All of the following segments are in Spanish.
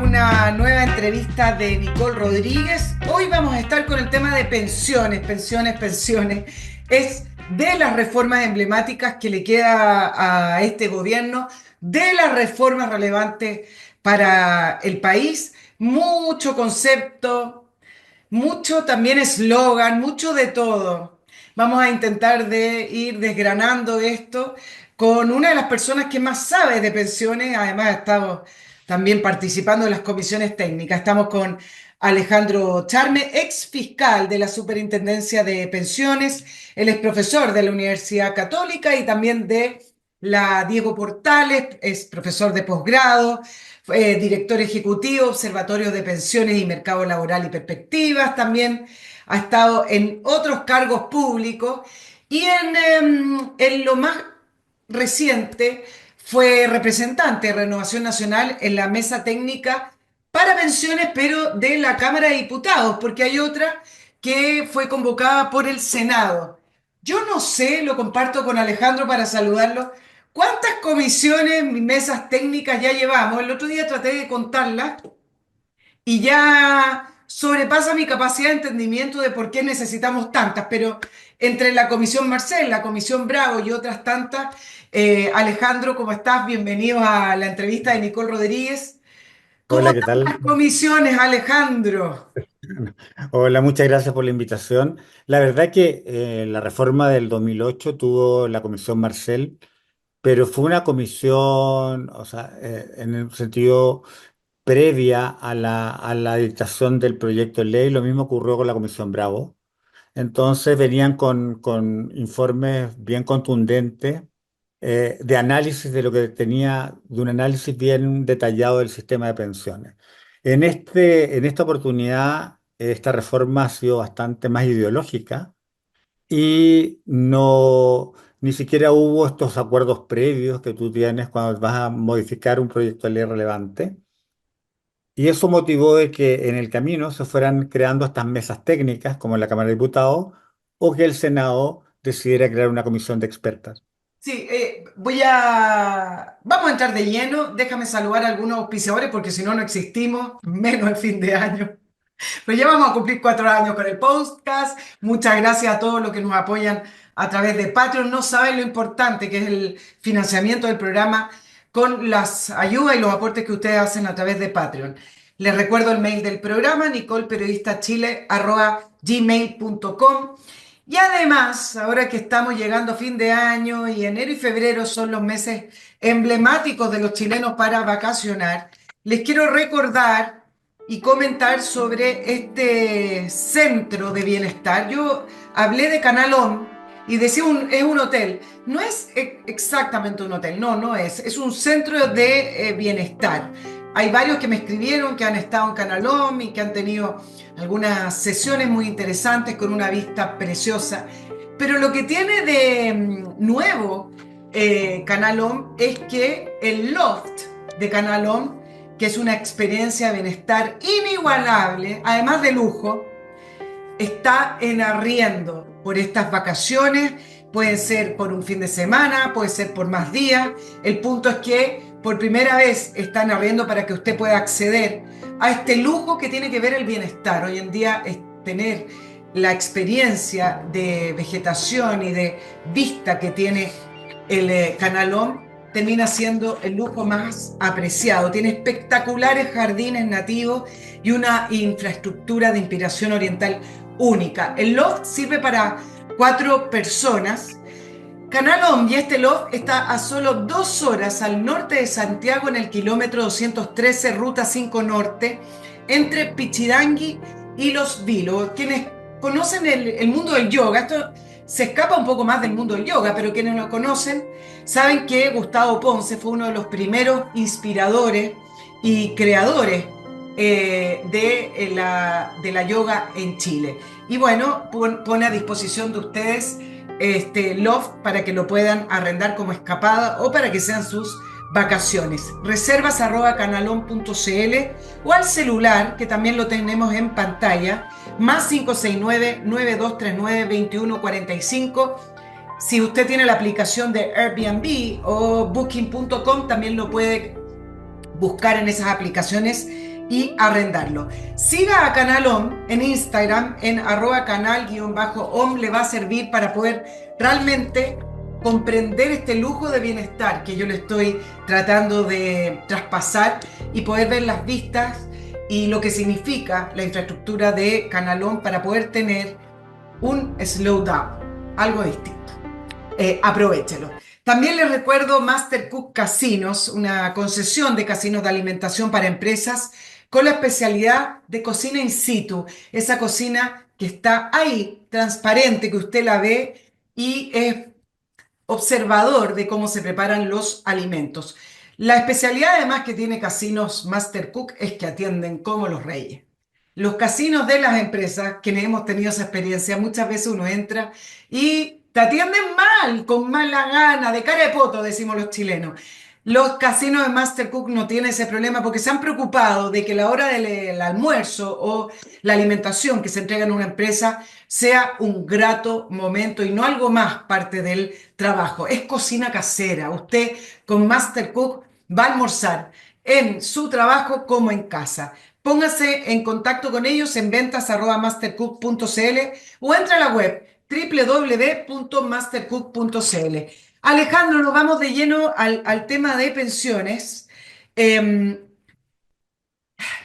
una nueva entrevista de Nicole Rodríguez. Hoy vamos a estar con el tema de pensiones. Es de las reformas emblemáticas que le queda a este gobierno, de las reformas relevantes para el país. Mucho concepto, mucho también eslogan, mucho de todo. Vamos a intentar de ir desgranando esto con una de las personas que más sabe de pensiones. Además, ha estado también participando en las comisiones técnicas. Estamos con Alejandro Charme, ex fiscal de la Superintendencia de Pensiones. Él es profesor de la Universidad Católica y también de la Diego Portales, es profesor de posgrado, director ejecutivo, Observatorio de Pensiones y Mercado Laboral y Perspectivas. También ha estado en otros cargos públicos y en lo más reciente fue representante de Renovación Nacional en la mesa técnica para pensiones, pero de la Cámara de Diputados, porque hay otra que fue convocada por el Senado. Yo no sé, lo comparto con Alejandro para saludarlo, cuántas comisiones, mesas técnicas ya llevamos. El otro día traté de contarlas y ya sobrepasa mi capacidad de entendimiento de por qué necesitamos tantas, pero entre la Comisión Marcel, la Comisión Bravo y otras tantas, Alejandro, ¿cómo estás? Bienvenido a la entrevista de Nicole Rodríguez. ¿Cómo Hola, ¿qué están tal? las comisiones, Alejandro? Hola, muchas gracias por la invitación. La verdad que la reforma del 2008 tuvo la Comisión Marcel, pero fue una comisión, o sea, en el sentido previa a la dictación del proyecto de ley. Lo mismo ocurrió con la Comisión Bravo. Entonces venían con informes bien contundentes de análisis de lo que tenía, de un análisis bien detallado del sistema de pensiones. En esta oportunidad, esta reforma ha sido bastante más ideológica y no, ni siquiera hubo estos acuerdos previos que tú tienes cuando vas a modificar un proyecto de ley relevante. Y eso motivó de que en el camino se fueran creando estas mesas técnicas, como en la Cámara de Diputados, o que el Senado decidiera crear una comisión de expertas. Sí, Vamos a entrar de lleno. Déjame saludar a algunos auspiciadores porque si no, no existimos, menos el fin de año. Pues ya vamos a cumplir 4 años con el podcast. Muchas gracias a todos los que nos apoyan a través de Patreon. No saben lo importante que es el financiamiento del programa con las ayudas y los aportes que ustedes hacen a través de Patreon. Les recuerdo el mail del programa, nicolperiodistachile@gmail.com. Y además, ahora que estamos llegando a fin de año y enero y febrero son los meses emblemáticos de los chilenos para vacacionar, les quiero recordar y comentar sobre este centro de bienestar. Yo hablé de Canalón y decía es un hotel. No es exactamente un hotel, no, no es. Es un centro de bienestar. Hay varios que me escribieron que han estado en Canalón y que han tenido algunas sesiones muy interesantes con una vista preciosa. Pero lo que tiene de nuevo Canalón es que el loft de Canalón, que es una experiencia de bienestar inigualable, además de lujo, está en arriendo por estas vacaciones. Pueden ser por un fin de semana, puede ser por más días. El punto es que por primera vez están arriendo para que usted pueda acceder a este lujo que tiene que ver el bienestar. Hoy en día es tener la experiencia de vegetación y de vista que tiene el Canalón termina siendo el lujo más apreciado. Tiene espectaculares jardines nativos y una infraestructura de inspiración oriental única. El loft sirve para 4 personas. Canalón y este loft está a solo 2 horas al norte de Santiago en el kilómetro 213, ruta 5 norte, entre Pichidangui y Los Vilos. Quienes conocen el mundo del yoga, esto se escapa un poco más del mundo del yoga, pero quienes lo conocen saben que Gustavo Ponce fue uno de los primeros inspiradores y creadores de la yoga en Chile. Y bueno, pone a disposición de ustedes este loft para que lo puedan arrendar como escapada o para que sean sus vacaciones. Reservas @canalon.cl o al celular, que también lo tenemos en pantalla, más 569-9239-2145. Si usted tiene la aplicación de Airbnb o Booking.com, también lo puede buscar en esas aplicaciones y arrendarlo. Siga a Canalom en Instagram en arroba canal-om, le va a servir para poder realmente comprender este lujo de bienestar que yo le estoy tratando de traspasar y poder ver las vistas y lo que significa la infraestructura de Canalom para poder tener un slowdown, algo distinto. Aprovéchelo. También les recuerdo Master Cook Casinos, una concesión de casinos de alimentación para empresas con la especialidad de cocina in situ, esa cocina que está ahí, transparente, que usted la ve y es observador de cómo se preparan los alimentos. La especialidad además que tiene Casinos Master Cook es que atienden como los reyes. Los casinos de las empresas, quienes hemos tenido esa experiencia, muchas veces uno entra y te atienden mal, con mala gana, de cara de poto, decimos los chilenos. Los casinos de Master Cook no tienen ese problema porque se han preocupado de que la hora del almuerzo o la alimentación que se entrega en una empresa sea un grato momento y no algo más parte del trabajo. Es cocina casera. Usted con Master Cook va a almorzar en su trabajo como en casa. Póngase en contacto con ellos en ventas@mastercook.cl o entra a la web www.mastercook.cl. Alejandro, nos vamos de lleno al tema de pensiones. Eh,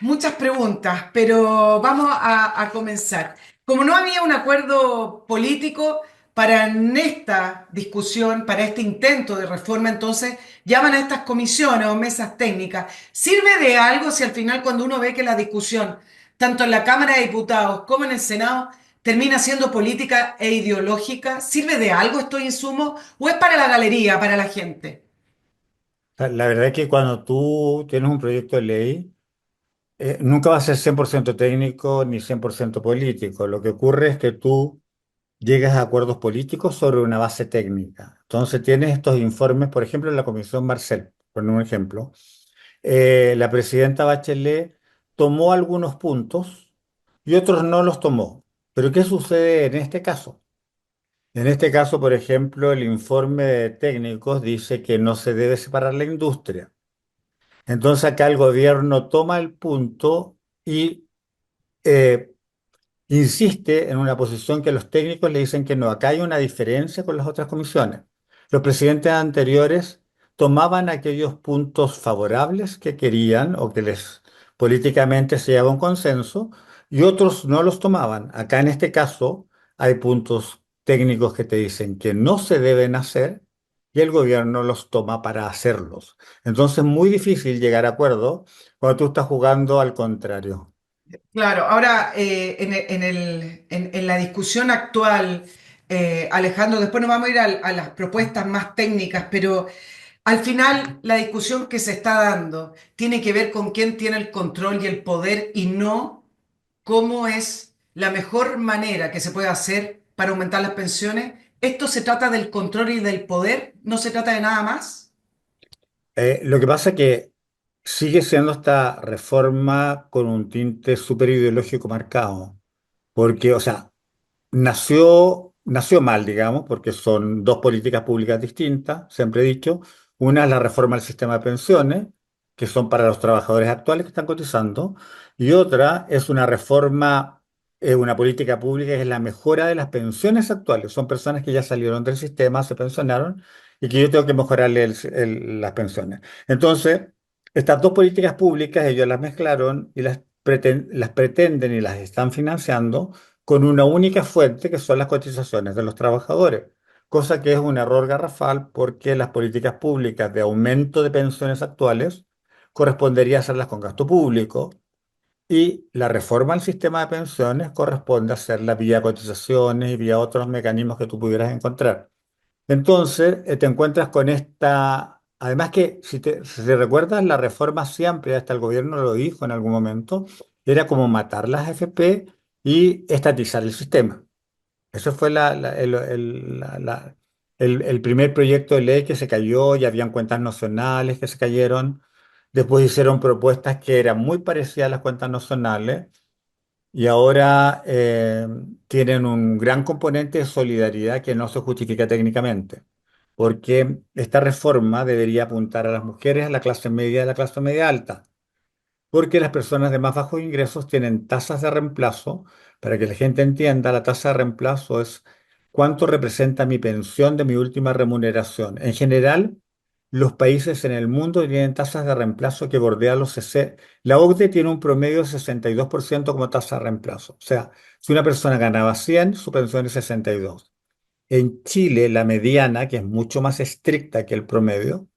Muchas preguntas, pero vamos a comenzar. Como no había un acuerdo político para en esta discusión, para este intento de reforma, entonces llaman a estas comisiones o mesas técnicas. ¿Sirve de algo si al final cuando uno ve que la discusión, tanto en la Cámara de Diputados como en el Senado, termina siendo política e ideológica? ¿Sirve de algo estos insumos o es para la galería, para la gente? La verdad es que cuando tú tienes un proyecto de ley, nunca va a ser 100% técnico ni 100% político. Lo que ocurre es que tú llegas a acuerdos políticos sobre una base técnica. Entonces tienes estos informes, por ejemplo, en la Comisión Marcel, por un ejemplo. La presidenta Bachelet tomó algunos puntos y otros no los tomó. Pero ¿qué sucede en este caso? En este caso, por ejemplo, el informe de técnicos dice que no se debe separar la industria. Entonces acá el gobierno toma el punto y eh, insiste en una posición que los técnicos le dicen que no. Acá hay una diferencia con las otras comisiones. Los presidentes anteriores tomaban aquellos puntos favorables que querían o que les políticamente se llegaba a un consenso y otros no los tomaban. Acá en este caso hay puntos técnicos que te dicen que no se deben hacer y el gobierno los toma para hacerlos. Entonces es muy difícil llegar a acuerdo cuando tú estás jugando al contrario. Claro, ahora en la discusión actual, Alejandro, después nos vamos a ir a las propuestas más técnicas, pero al final la discusión que se está dando tiene que ver con quién tiene el control y el poder y no cómo es la mejor manera que se puede hacer para aumentar las pensiones. Esto se trata del control y del poder, no se trata de nada más. Lo que pasa es que sigue siendo esta reforma con un tinte súper ideológico marcado, porque, o sea, nació mal, digamos, porque son dos políticas públicas distintas, siempre he dicho. Una es la reforma del sistema de pensiones, que son para los trabajadores actuales que están cotizando, y otra es una reforma, una política pública que es la mejora de las pensiones actuales. Son personas que ya salieron del sistema, se pensionaron, y que yo tengo que mejorarle las pensiones. Entonces, estas dos políticas públicas, ellos las mezclaron y las pretenden y las están financiando con una única fuente que son las cotizaciones de los trabajadores, cosa que es un error garrafal porque las políticas públicas de aumento de pensiones actuales correspondería hacerlas con gasto público y la reforma al sistema de pensiones corresponde hacerla vía cotizaciones y vía otros mecanismos que tú pudieras encontrar. Entonces, te encuentras con esta, además que si te recuerdas, la reforma siempre, hasta el gobierno lo dijo en algún momento, era como matar las AFP y estatizar el sistema. Ese fue el primer proyecto de ley que se cayó, y habían cuentas nacionales que se cayeron. Después hicieron propuestas que eran muy parecidas a las cuentas nacionales y ahora tienen un gran componente de solidaridad que no se justifica técnicamente, porque esta reforma debería apuntar a las mujeres, a la clase media y a la clase media alta. porque las personas de más bajos ingresos tienen tasas de reemplazo. Para que la gente entienda, la tasa de reemplazo es cuánto representa mi pensión de mi última remuneración. En general, los países en el mundo tienen tasas de reemplazo que bordean los 60. La OCDE tiene un promedio de 62% como tasa de reemplazo. O sea, si una persona ganaba 100, su pensión es 62. En Chile, la mediana, que es mucho más estricta que el promedio,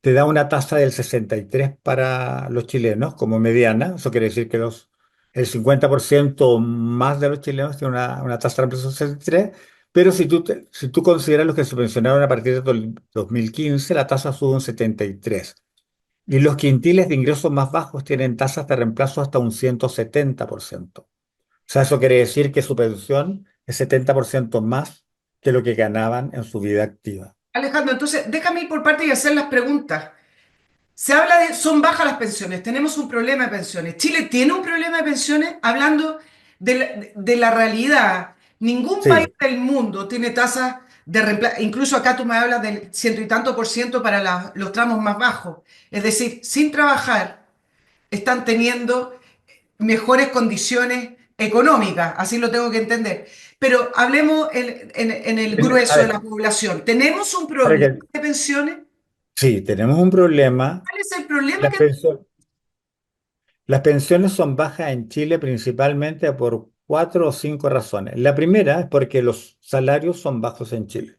te da una tasa del 63 para los chilenos como mediana. Eso quiere decir que el 50% más de los chilenos tiene una tasa de reemplazo del 63. Pero si tú consideras los que se pensionaron a partir de 2015, la tasa sube un 73. Y los quintiles de ingresos más bajos tienen tasas de reemplazo hasta un 170%. O sea, eso quiere decir que su pensión es 70% más que lo que ganaban en su vida activa. Alejandro, entonces déjame ir por parte y hacer las preguntas. Se habla de, son bajas las pensiones, tenemos un problema de pensiones. Chile tiene un problema de pensiones, hablando de la realidad. Ningún país Sí, del mundo tiene tasas de reemplazo, incluso acá tú me hablas del ciento y tanto por ciento para los tramos más bajos. Es decir, sin trabajar están teniendo mejores condiciones económicas, así lo tengo que entender. Pero hablemos en el a grueso de la ver, población. ¿Tenemos un para problema que, de pensiones? sí, tenemos un problema. ¿Cuál es el problema Las que... pensiones, las pensiones son bajas en Chile principalmente por cuatro o cinco razones. La primera es porque los salarios son bajos en Chile.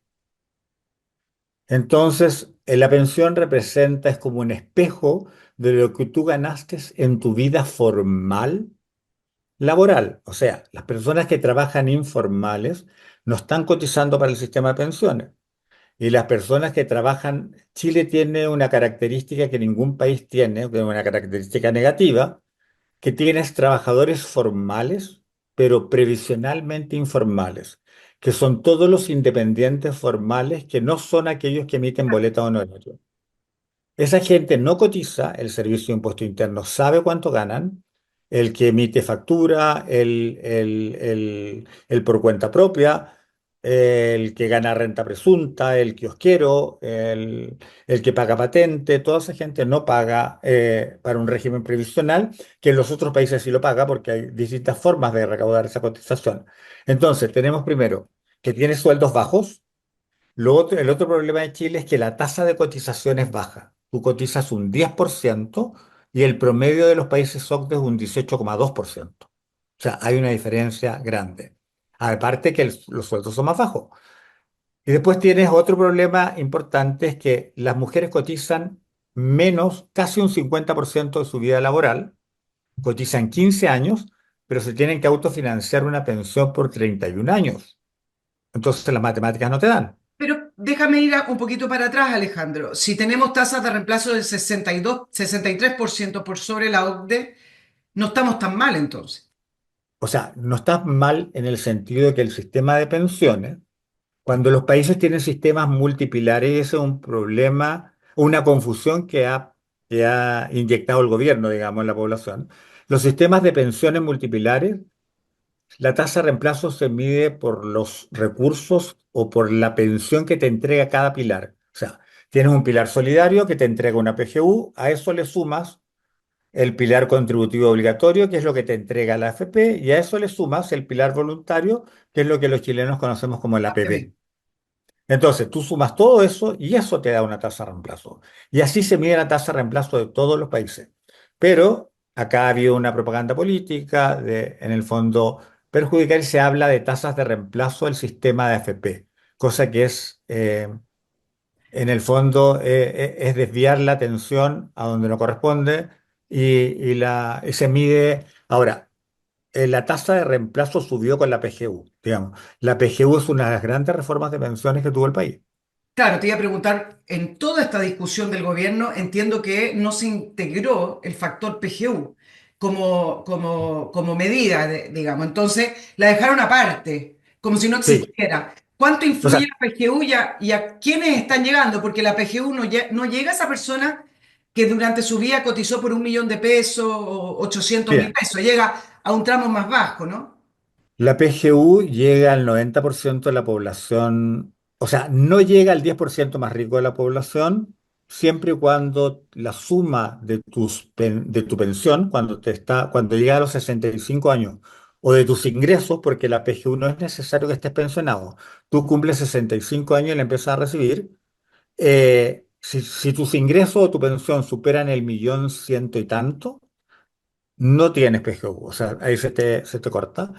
Entonces, la pensión representa, es como un espejo de lo que tú ganaste en tu vida formal laboral. O sea, las personas que trabajan informales no están cotizando para el sistema de pensiones. Y las personas que trabajan, Chile tiene una característica que ningún país tiene, que es una característica negativa, que tienes trabajadores formales, pero previsionalmente informales, que son todos los independientes formales que no son aquellos que emiten boleta honoraria. Esa gente no cotiza, el Servicio de Impuesto Interno sabe cuánto ganan, el que emite factura, el por cuenta propia, el que gana renta presunta, el kiosquero, el que paga patente, toda esa gente no paga para un régimen previsional, que en los otros países sí lo paga porque hay distintas formas de recaudar esa cotización. Entonces, tenemos primero que tiene sueldos bajos. El otro problema de Chile es que la tasa de cotización es baja. Tú cotizas un 10% y el promedio de los países OCDE es un 18,2%. O sea, hay una diferencia grande. Aparte que los sueldos son más bajos. Y después tienes otro problema importante, es que las mujeres cotizan menos, casi un 50% de su vida laboral, cotizan 15 años, pero se tienen que autofinanciar una pensión por 31 años. Entonces las matemáticas no te dan. Pero déjame ir un poquito para atrás, Alejandro. Si tenemos tasas de reemplazo del 62, 63% por sobre la OCDE, no estamos tan mal entonces. O sea, no estás mal en el sentido de que el sistema de pensiones, cuando los países tienen sistemas multipilares, ese es un problema, una confusión que ha inyectado el gobierno, digamos, en la población. Los sistemas de pensiones multipilares, la tasa de reemplazo se mide por los recursos o por la pensión que te entrega cada pilar. O sea, tienes un pilar solidario que te entrega una PGU, a eso le sumas el pilar contributivo obligatorio, que es lo que te entrega la AFP, y a eso le sumas el pilar voluntario, que es lo que los chilenos conocemos como el APB. Entonces, tú sumas todo eso y eso te da una tasa de reemplazo. Y así se mide la tasa de reemplazo de todos los países. Pero acá ha habido una propaganda política de, en el fondo, perjudicar y se habla de tasas de reemplazo del sistema de AFP, cosa que es, en el fondo, es desviar la atención a donde no corresponde y se mide. Ahora, la tasa de reemplazo subió con la PGU, digamos. La PGU es una de las grandes reformas de pensiones que tuvo el país. Claro, te iba a preguntar, en toda esta discusión del gobierno, entiendo que no se integró el factor PGU como medida, digamos. Entonces, la dejaron aparte, como si no Sí, existiera. ¿Cuánto o sea, influye la PGU y a quiénes están llegando? Porque la PGU no llega a esa persona que durante su vida cotizó por 1 millón de pesos o 800.000 mira, pesos. Llega a un tramo más bajo, ¿no? la PGU llega al 90% de la población, o sea, no llega al 10% más rico de la población, siempre y cuando la suma de tu pensión, cuando llega a los 65 años, o de tus ingresos, porque la PGU no es necesario que estés pensionado. Tú cumples 65 años y la empiezas a recibir. Si tus ingresos o tu pensión superan el millón ciento y tanto, no tienes PGU, o sea, ahí se te corta.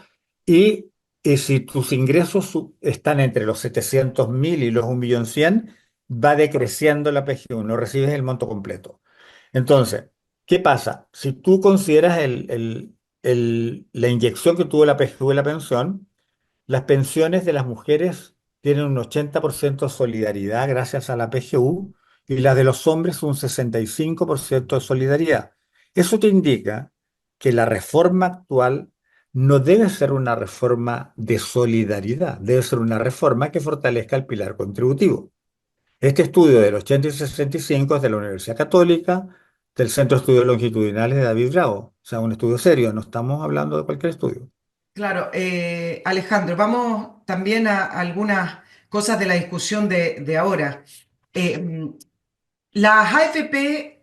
Y, y si tus ingresos están entre los 700.000 y los 1.100.000, va decreciendo la PGU, no recibes el monto completo. Entonces, ¿qué pasa? Si tú consideras la inyección que tuvo la PGU en la pensión, las pensiones de las mujeres tienen un 80% de solidaridad gracias a la PGU y las de los hombres un 65% de solidaridad. Eso te indica que la reforma actual no debe ser una reforma de solidaridad, debe ser una reforma que fortalezca el pilar contributivo. Este estudio del 80 y 65 es de la Universidad Católica, del Centro de Estudios Longitudinales de David Bravo. O sea, un estudio serio, no estamos hablando de cualquier estudio. Claro, Alejandro, vamos también a algunas cosas de la discusión de ahora. Eh, las AFP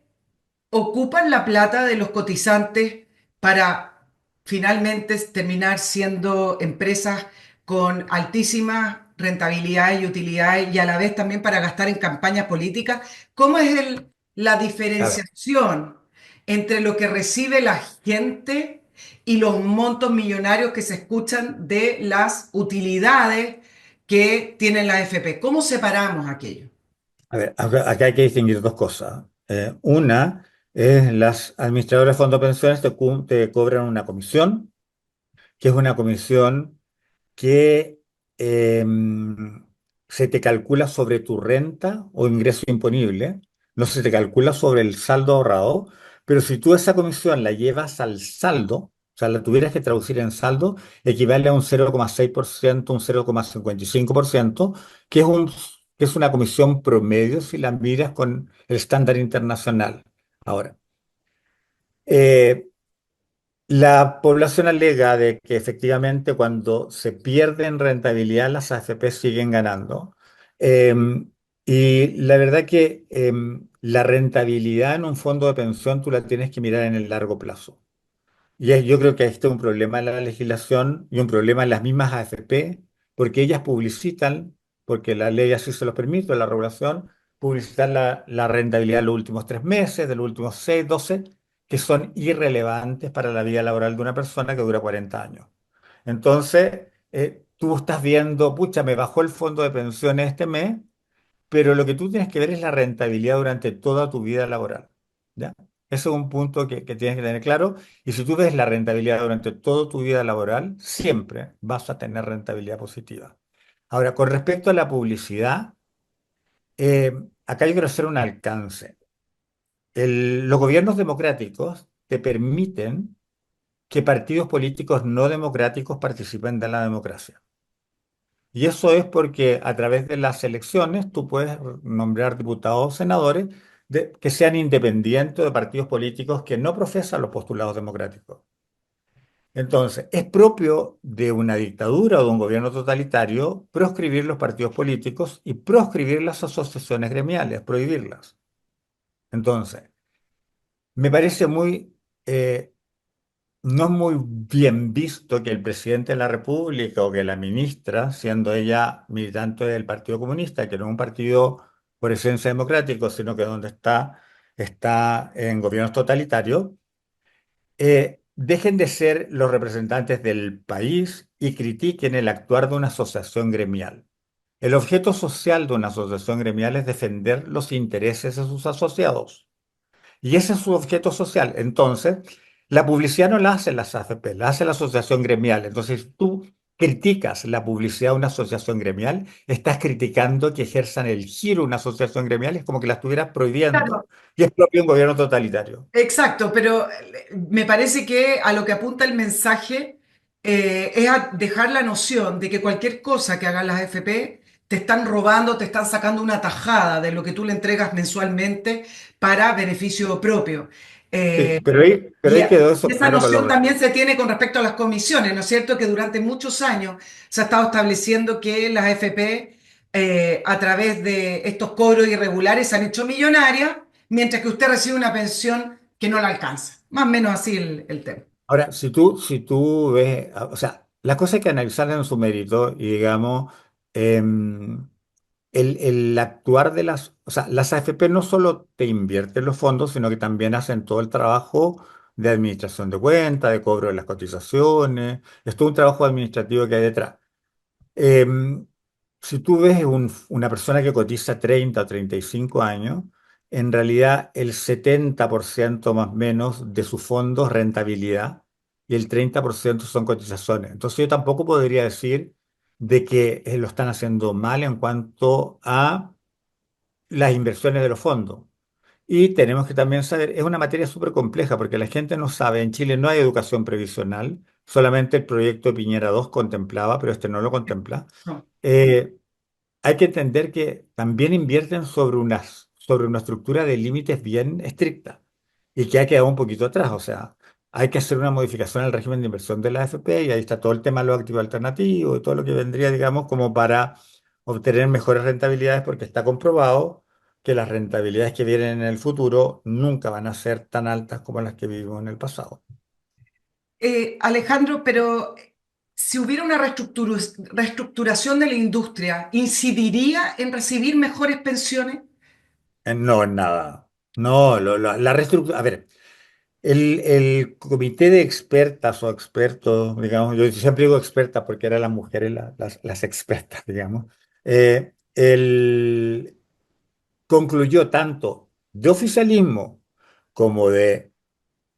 ocupan la plata de los cotizantes para finalmente terminar siendo empresas con altísimas rentabilidades y utilidades y a la vez también para gastar en campañas políticas. ¿Cómo es la A ver, diferenciación entre lo que recibe la gente y los montos millonarios que se escuchan de las utilidades que tienen la AFP? ¿Cómo separamos aquello? acá hay que distinguir dos cosas. Una es las administradoras de fondos de pensiones te cobran una comisión, que es una comisión que se te calcula sobre tu renta o ingreso imponible, no se te calcula sobre el saldo ahorrado, pero si tú esa comisión la llevas al saldo, o sea, la tuvieras que traducir en saldo, equivale a un 0,6%, un 0,55%, que es que es una comisión promedio si la miras con el estándar internacional. Ahora, eh, la población alega de que efectivamente cuando se pierde en rentabilidad las AFP siguen ganando. Y la verdad que la rentabilidad en un fondo de pensión tú la tienes que mirar en el largo plazo. Yo creo que este es un problema en la legislación y un problema en las mismas AFP, porque ellas publicitan, porque la ley así se los permite, la regulación, publicitan la rentabilidad de los últimos 3 meses, de los últimos 6, 12, que son irrelevantes para la vida laboral de una persona que dura 40 años. Entonces, tú estás viendo, pucha, me bajó el fondo de pensiones este mes, pero lo que tú tienes que ver es la rentabilidad durante toda tu vida laboral. ¿Ya? Ese es un punto que tienes que tener claro. Y si tú ves la rentabilidad durante toda tu vida laboral, siempre vas a tener rentabilidad positiva. Ahora, con respecto a la publicidad, eh, acá yo quiero hacer un alcance. Los gobiernos democráticos te permiten que partidos políticos no democráticos participen de la democracia. Y eso es porque a través de las elecciones tú puedes nombrar diputados o senadores que sean independientes de partidos políticos que no profesan los postulados democráticos. Entonces, es propio de una dictadura o de un gobierno totalitario proscribir los partidos políticos y proscribir las asociaciones gremiales, prohibirlas. Entonces, me parece eh, no es muy bien visto que el presidente de la República o que la ministra, siendo ella militante del Partido Comunista, que no es un partido por esencia democrático, sino que donde está en gobiernos totalitarios, dejen de ser los representantes del país y critiquen el actuar de una asociación gremial. El objeto social de una asociación gremial es defender los intereses de sus asociados. Y ese es su objeto social. Entonces, la publicidad no la hace las AFP, la hace la asociación gremial. Entonces, si tú criticas la publicidad de una asociación gremial, estás criticando que ejerzan el giro de una asociación gremial, es como que la estuvieras prohibiendo. Y es propio de un gobierno totalitario. Exacto, pero me parece que a lo que apunta el mensaje es a dejar la noción de que cualquier cosa que hagan las FP te están robando, te están sacando una tajada de lo que tú le entregas mensualmente para beneficio propio. Sí, Eh, pero ahí quedó eso y esa claro con los noción también gobiernos. se tiene con respecto a las comisiones, ¿no es cierto? Que durante muchos años se ha estado estableciendo que las AFP a través de estos cobros irregulares se han hecho millonarias, mientras que usted recibe una pensión que no la alcanza. Más o menos así el tema. Ahora, si tú ves, o sea, la cosa hay que analizarla en su mérito y digamos, em, el actuar de o sea, las AFP no solo te invierten los fondos, sino que también hacen todo el trabajo de administración de cuentas, de cobro de las cotizaciones, es todo un trabajo administrativo que hay detrás. Em, si tú ves una persona que cotiza 30 o 35 años, en realidad el 70% más o menos de su fondo es rentabilidad y el 30% son cotizaciones. Entonces yo tampoco podría decir de que lo están haciendo mal en cuanto a las inversiones de los fondos. Y tenemos que también saber, es una materia súper compleja porque la gente no sabe, en Chile no hay educación previsional, solamente el proyecto de Piñera 2 contemplaba, pero este no lo contempla. No. Eh, Hay que entender que también invierten sobre una estructura de límites bien estricta y que ha quedado un poquito atrás. O sea, hay que hacer una modificación al régimen de inversión de la AFP y ahí está todo el tema de los activos alternativos y todo lo que vendría, digamos, como para obtener mejores rentabilidades porque está comprobado que las rentabilidades que vienen en el futuro nunca van a ser tan altas como las que vivimos en el pasado. Alejandro, pero si hubiera una reestructuración de la industria, ¿incidiría en recibir mejores pensiones? No, en nada. No, la reestructura. A ver. El comité de expertas o expertos, digamos, yo siempre digo expertas porque eran las mujeres las expertas, digamos, concluyó tanto de oficialismo como de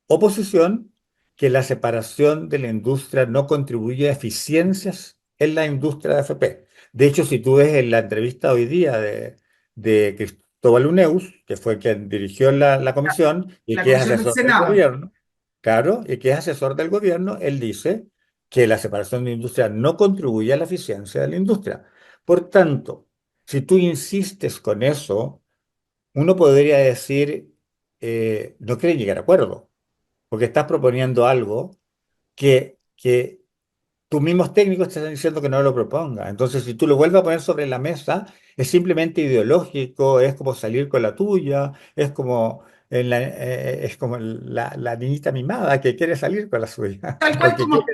oposición que la separación de la industria no contribuye a eficiencias en la industria de AFP. De hecho, si tú ves en la entrevista hoy día de Cristóbal Uneus, que fue quien dirigió la comisión y La que es Comisión del asesor del Senado. gobierno, claro, y que es asesor del gobierno, él dice que la separación de industria no contribuye a la eficiencia de la industria. Por tanto, si tú insistes con eso, uno podría decir, no quieren llegar a acuerdo porque estás proponiendo algo que tus mismos técnicos te están diciendo que no lo proponga. Entonces, si tú lo vuelves a poner sobre la mesa, es simplemente ideológico, es como salir con la tuya, es como la niñita mimada que quiere salir con la suya, Tal o cual que quiere. como,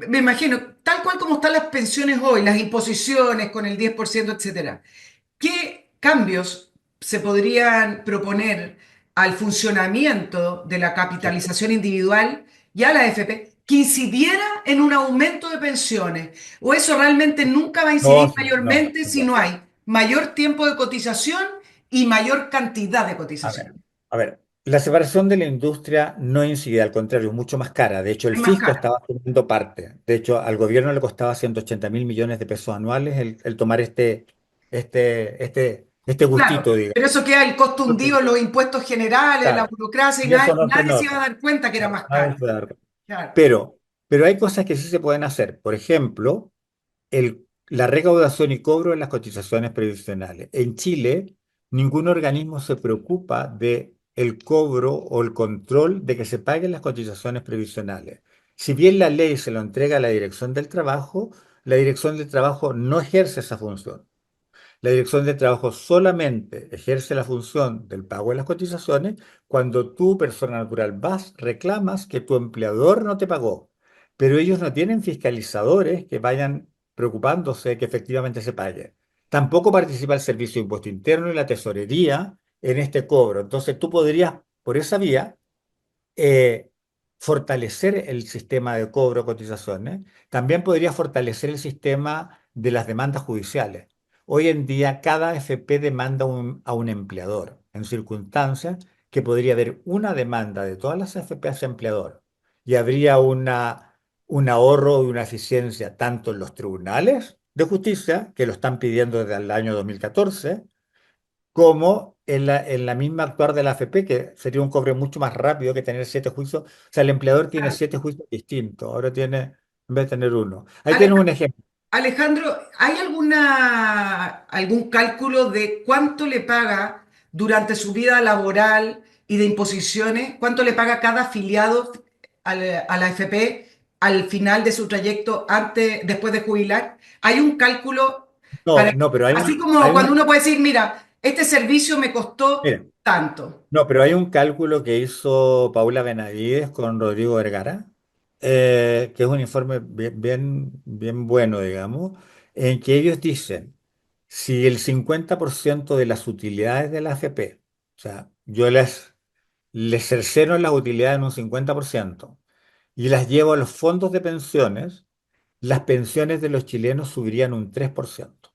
me imagino, tal cual como están las pensiones hoy, las imposiciones con el 10%, etcétera. ¿Qué cambios se podrían proponer al funcionamiento de la capitalización individual y a la AFP que incidiera en un aumento de pensiones? ¿O eso realmente nunca va a No, incidir sí, no, mayormente si no. no hay mayor tiempo de cotización y mayor cantidad de A ver, cotización? a ver, la separación de la industria no incide, al contrario, es mucho más cara. De hecho, el Es más fisco cara. estaba asumiendo parte. De hecho, al gobierno le costaba 180.000 millones de pesos anuales el tomar este Claro, gustito, pero digamos. eso queda el costo hundido en los impuestos generales, la Claro, burocracia y y eso no se nadie se iba a nota. dar cuenta que era Claro, más nadie caro. se da cuenta. Claro. Pero hay cosas que sí se pueden hacer. Por ejemplo, la recaudación y cobro de las cotizaciones previsionales. En Chile, ningún organismo se preocupa de el cobro o el control de que se paguen las cotizaciones previsionales. Si bien la ley se lo entrega a la Dirección del Trabajo, la Dirección del Trabajo no ejerce esa función. La Dirección de Trabajo solamente ejerce la función del pago de las cotizaciones cuando tú, persona natural, vas, reclamas que tu empleador no te pagó. Pero ellos no tienen fiscalizadores que vayan preocupándose de que efectivamente se pague. Tampoco participa el Servicio de Impuesto Interno y la Tesorería en este cobro. Entonces tú podrías, por esa vía, eh, fortalecer el sistema de cobro de cotizaciones, también podría fortalecer el sistema de las demandas judiciales. Hoy en día cada AFP demanda a un empleador, en circunstancias que podría haber una demanda de todas las AFP hacia empleador y habría un ahorro y una eficiencia tanto en los tribunales de justicia, que lo están pidiendo desde el año 2014, como en la misma actuar de la AFP, que sería un cobre mucho más rápido que tener 7 juicios. O sea, el empleador tiene 7 juicios distintos, ahora tiene, en vez de tener uno. Ahí tienes un ejemplo. Alejandro, ¿hay algún cálculo de cuánto le paga durante su vida laboral y de imposiciones? ¿Cuánto le paga cada afiliado a la AFP al final de su trayecto después de jubilar? ¿Hay un cálculo? No, no, pero Así como hay cuando una, uno puede decir, mira, este servicio me costó mira, tanto. no, pero hay un cálculo que hizo Paula Benavides con Rodrigo Vergara, que es un informe bien bueno, digamos, en que ellos dicen, si el 50% de las utilidades de la AFP, o sea, les cerceno las utilidades en un 50% y las llevo a los fondos de pensiones, las pensiones de los chilenos subirían un 3%.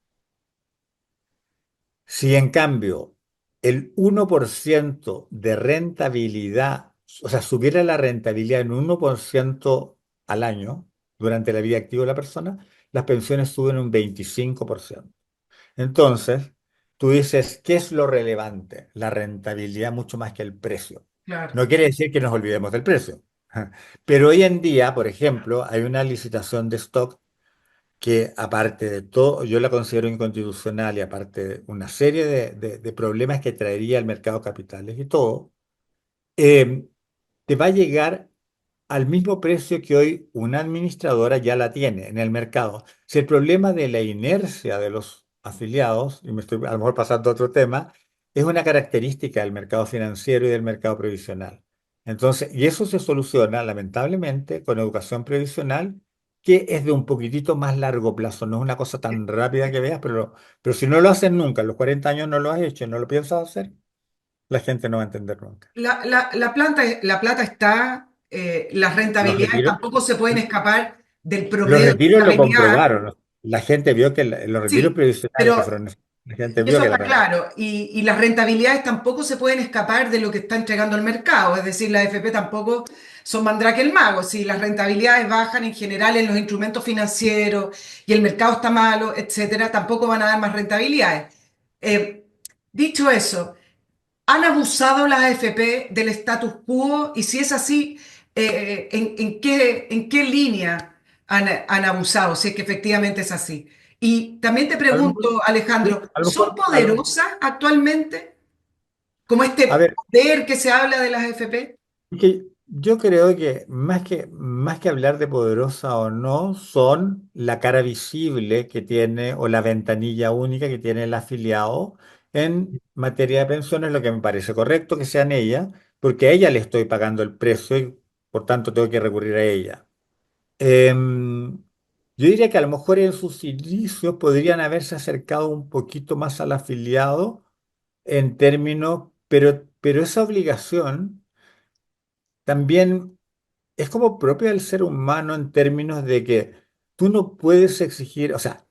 Si en cambio el 1% de rentabilidad, o sea, subiera la rentabilidad en un 1% al año durante la vida activa de la persona, las pensiones suben un 25%. Entonces, tú dices, ¿qué es lo relevante? La rentabilidad mucho más que el precio. Claro, No quiere decir que nos olvidemos del precio. Pero hoy en día, por ejemplo, hay una licitación de stock que aparte de todo, yo la considero inconstitucional y aparte de una serie de problemas que traería el mercado de capitales y todo, eh, te va a llegar al mismo precio que hoy una administradora ya la tiene en el mercado. Si el problema de la inercia de los afiliados, y me estoy a lo mejor pasando a otro tema, es una característica del mercado financiero y del mercado previsional. Entonces, y eso se soluciona lamentablemente con educación previsional, que es de un poquitito más largo plazo, no es una cosa tan rápida que veas, pero si no lo haces nunca, en los 40 años no lo has hecho, no lo piensas hacer, la gente no va a entender nunca. la plata está, las Los rentabilidades retiros. tampoco se pueden escapar del Los promedio de retiros lo rentabilidad. comprobaron, ¿no? La gente vio que los retiros Sí, previsionales que pero fueron, la gente y vio eso que la está pagaron. claro. Y las rentabilidades tampoco se pueden escapar de lo que está entregando el mercado. Es decir, las AFP tampoco son mandrake el mago. Si las rentabilidades bajan en general en los instrumentos financieros y el mercado está malo, etcétera, tampoco van a dar más rentabilidades. Eh, Dicho eso, ¿han abusado las AFP del status quo? Y si es así, en qué línea han abusado? Si es que efectivamente es así. Y también te A lo mejor, pregunto, sí, Alejandro, a lo ¿son mejor, a lo mejor. poderosas actualmente? Como A este ver, poder que se habla de las AFP. es que yo creo que más que hablar de poderosa o no, son la cara visible que tiene o la ventanilla única que tiene el afiliado en materia de pensiones, lo que me parece correcto que sean ellas, porque a ella le estoy pagando el precio y por tanto tengo que recurrir a ella. Em, yo diría que a lo mejor en sus inicios podrían haberse acercado un poquito más al afiliado en términos, pero esa obligación también es como propia del ser humano en términos de que tú no puedes exigir, o sea,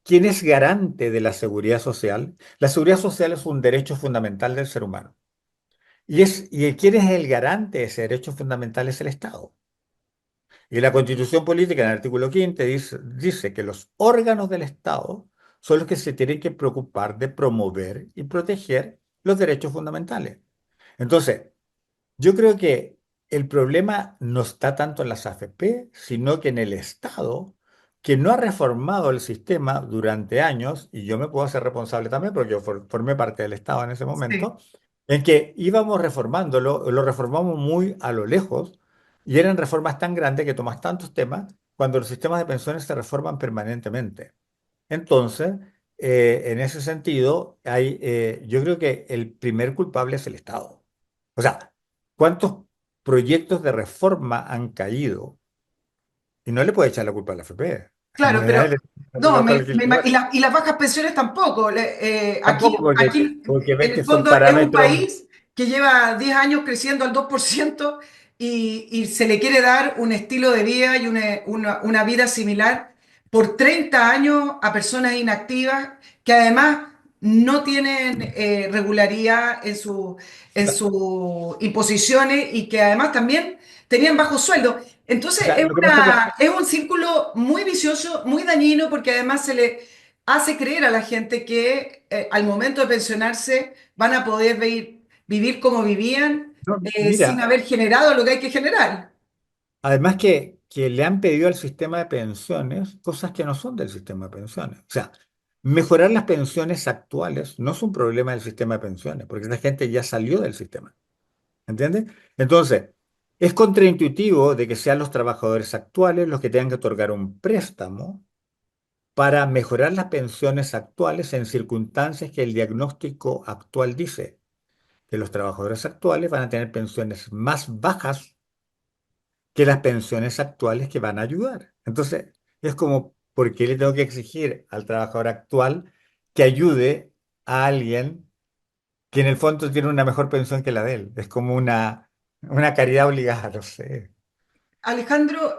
¿quién es garante de la seguridad social? La seguridad social es un derecho fundamental del ser humano. Y quién es el garante de ese derecho fundamental es el Estado. Y la Constitución Política, en el artículo 5, dice que los órganos del Estado son los que se tienen que preocupar de promover y proteger los derechos fundamentales. Entonces, yo creo que el problema no está tanto en las AFP, sino que en el Estado, que no ha reformado el sistema durante años, y yo me puedo hacer responsable también, porque yo formé parte del Estado en ese Sí. momento, en que íbamos reformándolo, lo reformamos muy a lo lejos, y eran reformas tan grandes que tomas tantos temas, cuando los sistemas de pensiones se reforman permanentemente. Entonces, en ese sentido, yo creo que el primer culpable es el Estado. O sea, ¿cuántos proyectos de reforma han caído? Y no le puede echar la culpa a la FP. Claro, Nadie pero le echa la culpa no, a los legisladores. y las bajas pensiones tampoco. Tampoco porque En ven el que son fondo es un parámetros. país que lleva 10 años creciendo al 2% y se le quiere dar un estilo de vida y una vida similar por 30 años a personas inactivas que además no tienen regularidad en sus imposiciones y que además también tenían bajos sueldos. O Entonces sea, lo que pasa es que es un círculo muy vicioso, muy dañino, porque además se le hace creer a la gente que al momento de pensionarse van a poder vivir como vivían no, sin mira, haber generado lo que hay que generar. además que le han pedido al sistema de pensiones cosas que no son del sistema de pensiones. O sea, mejorar las pensiones actuales no es un problema del sistema de pensiones, porque esa gente ya salió del sistema. ¿Entiendes? Entonces, es contraintuitivo de que sean los trabajadores actuales los que tengan que otorgar un préstamo para mejorar las pensiones actuales en circunstancias que el diagnóstico actual dice que los trabajadores actuales van a tener pensiones más bajas que las pensiones actuales que van a ayudar. Entonces, es como, ¿por qué le tengo que exigir al trabajador actual que ayude a alguien que en el fondo tiene una mejor pensión que la de él? Es como una caridad obligada, no sé. Alejandro,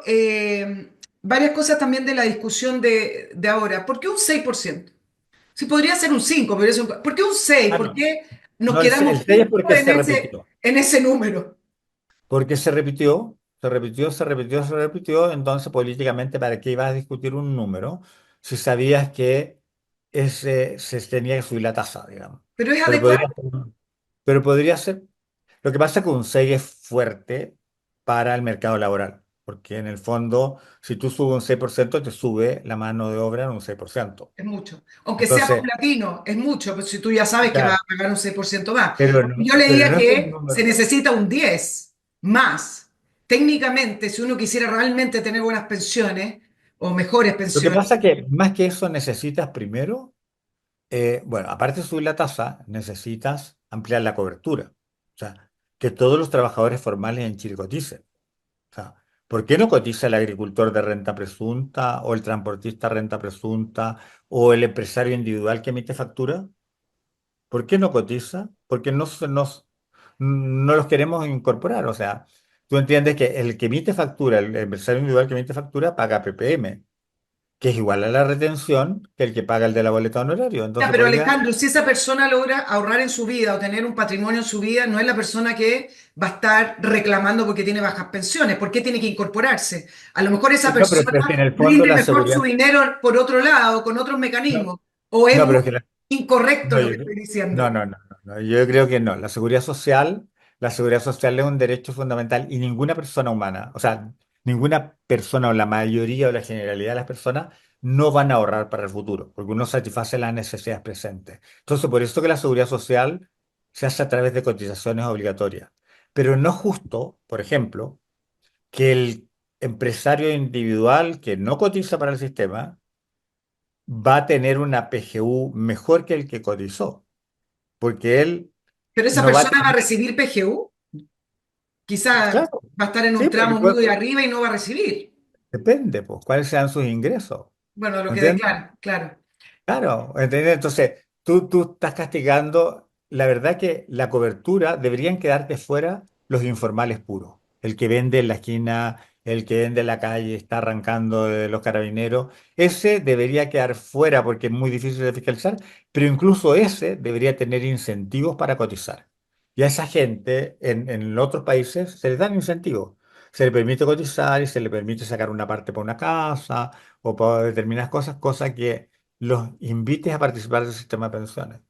varias cosas también de la discusión de ahora. ¿Por qué un 6%? Si podría ser un 5, pero ¿por qué un 6? Ah, ¿Por no. qué nos No, el quedamos 6 es justos porque se repitió. en ese número? Porque se repitió, se repitió, se repitió, se repitió. Entonces, políticamente, ¿para qué ibas a discutir un número si sabías que se tenía que subir la tasa, digamos? ¿Pero es Pero adecuado? podría ser. Lo que pasa es que un 6 es fuerte para el mercado laboral, porque en el fondo, si tú subes un 6% te sube la mano de obra en un 6%. Es mucho. Aunque sea Entonces, paulatino, es mucho, pues si tú ya sabes que vas claro, a pagar un 6% más. Yo pero leía no es un que se número. necesita un 10 más. Técnicamente, si uno quisiera realmente tener buenas pensiones o mejores Lo que pensiones, pasa es que más que eso necesitas primero, bueno, aparte de subir la tasa, necesitas ampliar la cobertura. O sea, que todos los trabajadores formales en Chile coticen. O sea, ¿por qué no cotiza el agricultor de renta presunta o el transportista de renta presunta o el empresario individual que emite factura? ¿Por qué no cotiza? Porque no los queremos incorporar. O sea, tú entiendes que el que emite factura, el empresario individual que emite factura, paga PPM, que es igual a la retención que el que paga el de la boleta de honorario. ya, Entonces pero podría, Alejandro, si esa persona logra ahorrar en su vida o tener un patrimonio en su vida, no es la persona que va a estar reclamando porque tiene bajas pensiones. ¿Por qué tiene que incorporarse? A lo mejor esa no, pero persona es que en el fondo rinde la mejor su seguridad, dinero por otro lado, con otros no, mecanismos. ¿O es no, muy pero es que incorrecto No, lo que estoy no, diciendo? no, no, no, no. Yo creo que no. La seguridad social es un derecho fundamental y ninguna persona humana, o sea, ninguna persona o la mayoría o la generalidad de las personas no van a ahorrar para el futuro, porque uno satisface las necesidades presentes. Entonces, por eso que la seguridad social se hace a través de cotizaciones obligatorias. Pero no es justo, por ejemplo, que el empresario individual que no cotiza para el sistema va a tener una PGU mejor que el que cotizó porque él Pero esa no va a persona va a tener, recibir PGU, quizá claro, va a estar en un sí, tramo muy de arriba y no va a recibir. depende, pues, cuáles sean sus ingresos, Bueno, lo ¿me que entiendes? declara, claro. Claro, ¿entiendes? Entonces, tú estás castigando, la verdad que la cobertura deberían quedarte fuera los informales puros, el que vende en la esquina, el que vende en la calle, está arrancando de los carabineros, ese debería quedar fuera porque es muy difícil de fiscalizar, pero incluso ese debería tener incentivos para cotizar. Y a esa gente en otros países se les dan incentivos. Se le permite cotizar y se le permite sacar una parte para una casa o para determinadas cosas, cosas que los invites a participar del sistema de pensiones.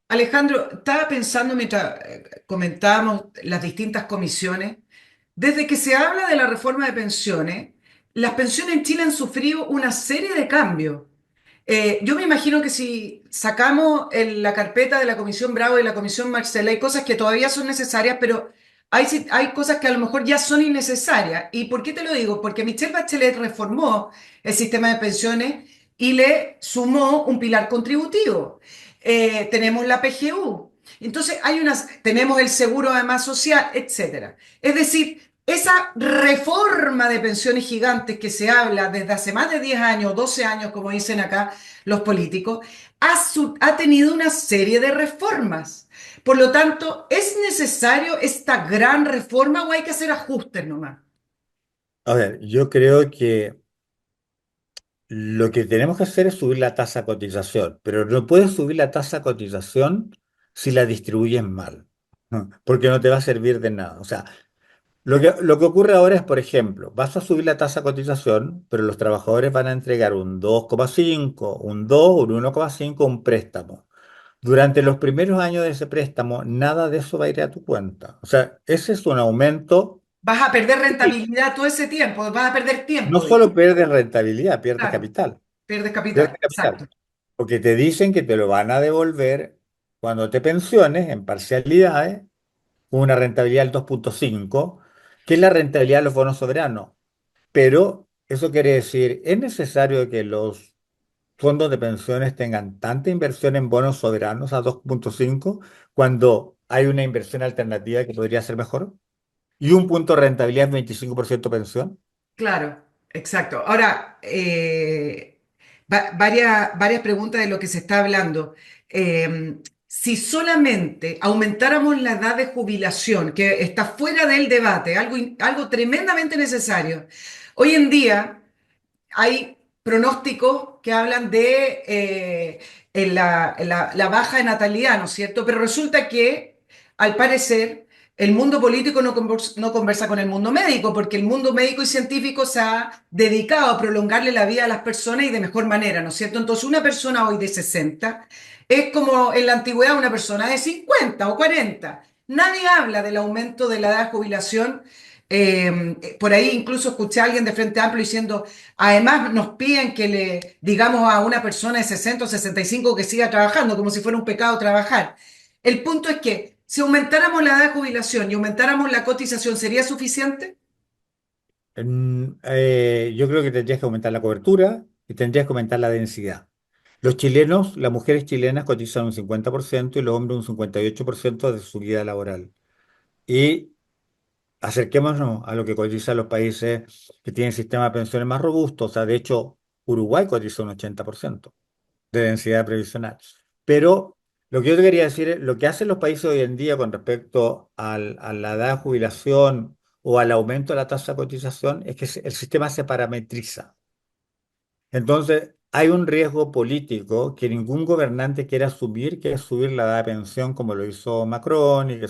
Alejandro, estaba pensando mientras comentábamos las distintas comisiones, desde que se habla de la reforma de pensiones, las pensiones en Chile han sufrido una serie de cambios. Yo me imagino que si sacamos la carpeta de la Comisión Bravo y la Comisión Marcela, hay cosas que todavía son necesarias, pero hay cosas que a lo mejor ya son innecesarias. ¿Y por qué te lo digo? Porque Michelle Bachelet reformó el sistema de pensiones y le sumó un pilar contributivo. Tenemos la PGU. Entonces, tenemos el seguro además social, etcétera. Es decir, esa reforma de pensiones gigantes que se habla desde hace más de 10 años, 12 años, como dicen acá los políticos, ha tenido una serie de reformas. Por lo tanto, ¿es necesario esta gran reforma o hay que hacer ajustes nomás? A ver, yo creo que lo que tenemos que hacer es subir la tasa de cotización, pero no puedes subir la tasa de cotización si la distribuyes mal, ¿no? Porque no te va a servir de nada. O sea, lo que ocurre ahora es, por ejemplo, vas a subir la tasa de cotización, pero los trabajadores van a entregar un 2,5, un 2, un 1,5, un préstamo. Durante los primeros años de ese préstamo, nada de eso va a ir a tu cuenta. O sea, ese es un aumento. Vas a perder Sí. rentabilidad todo ese tiempo, vas a perder No tiempo, solo pierdes rentabilidad, pierdes claro, capital. pierdes Pierdes capital, capital. exacto. Porque te dicen que te lo van a devolver cuando te pensiones en parcialidades, con una rentabilidad del 2,5, que es la rentabilidad de los bonos soberanos. Pero eso quiere decir, es necesario que los fondos de pensiones tengan tanta inversión en bonos soberanos a 2,5 cuando hay una inversión alternativa que podría ser mejor? Y un punto de rentabilidad es 25% pensión. Claro, exacto. Ahora, varias preguntas de lo que se está hablando. Si solamente aumentáramos la edad de jubilación, que está fuera del debate, algo tremendamente necesario, hoy en día hay pronósticos que hablan de la baja de natalidad, ¿no es cierto? Pero resulta que, al parecer, el mundo político no conversa con el mundo médico, porque el mundo médico y científico se ha dedicado a prolongarle la vida a las personas y de mejor manera, ¿no es cierto? Entonces, una persona hoy de 60 es como en la antigüedad una persona de 50 o 40. Nadie habla del aumento de la edad de jubilación. Por ahí incluso escuché a alguien de Frente Amplio diciendo, además nos piden que le digamos a una persona de 60 o 65 que siga trabajando, como si fuera un pecado trabajar. El punto es que si aumentáramos la edad de jubilación y aumentáramos la cotización, ¿sería suficiente? Yo creo que tendrías que aumentar la cobertura y tendrías que aumentar la densidad. Los chilenos, las mujeres chilenas cotizan un 50% y los hombres un 58% de su vida laboral. Y acerquémonos a lo que cotizan los países que tienen sistemas de pensiones más robustos. O sea, de hecho, Uruguay cotiza un 80% de densidad previsional. Pero lo que yo te quería decir es, lo que hacen los países hoy en día con respecto a la edad de jubilación o al aumento de la tasa de cotización es que el sistema se parametriza. Entonces, hay un riesgo político que ningún gobernante quiere asumir, que es subir la edad de pensión como lo hizo Macron y que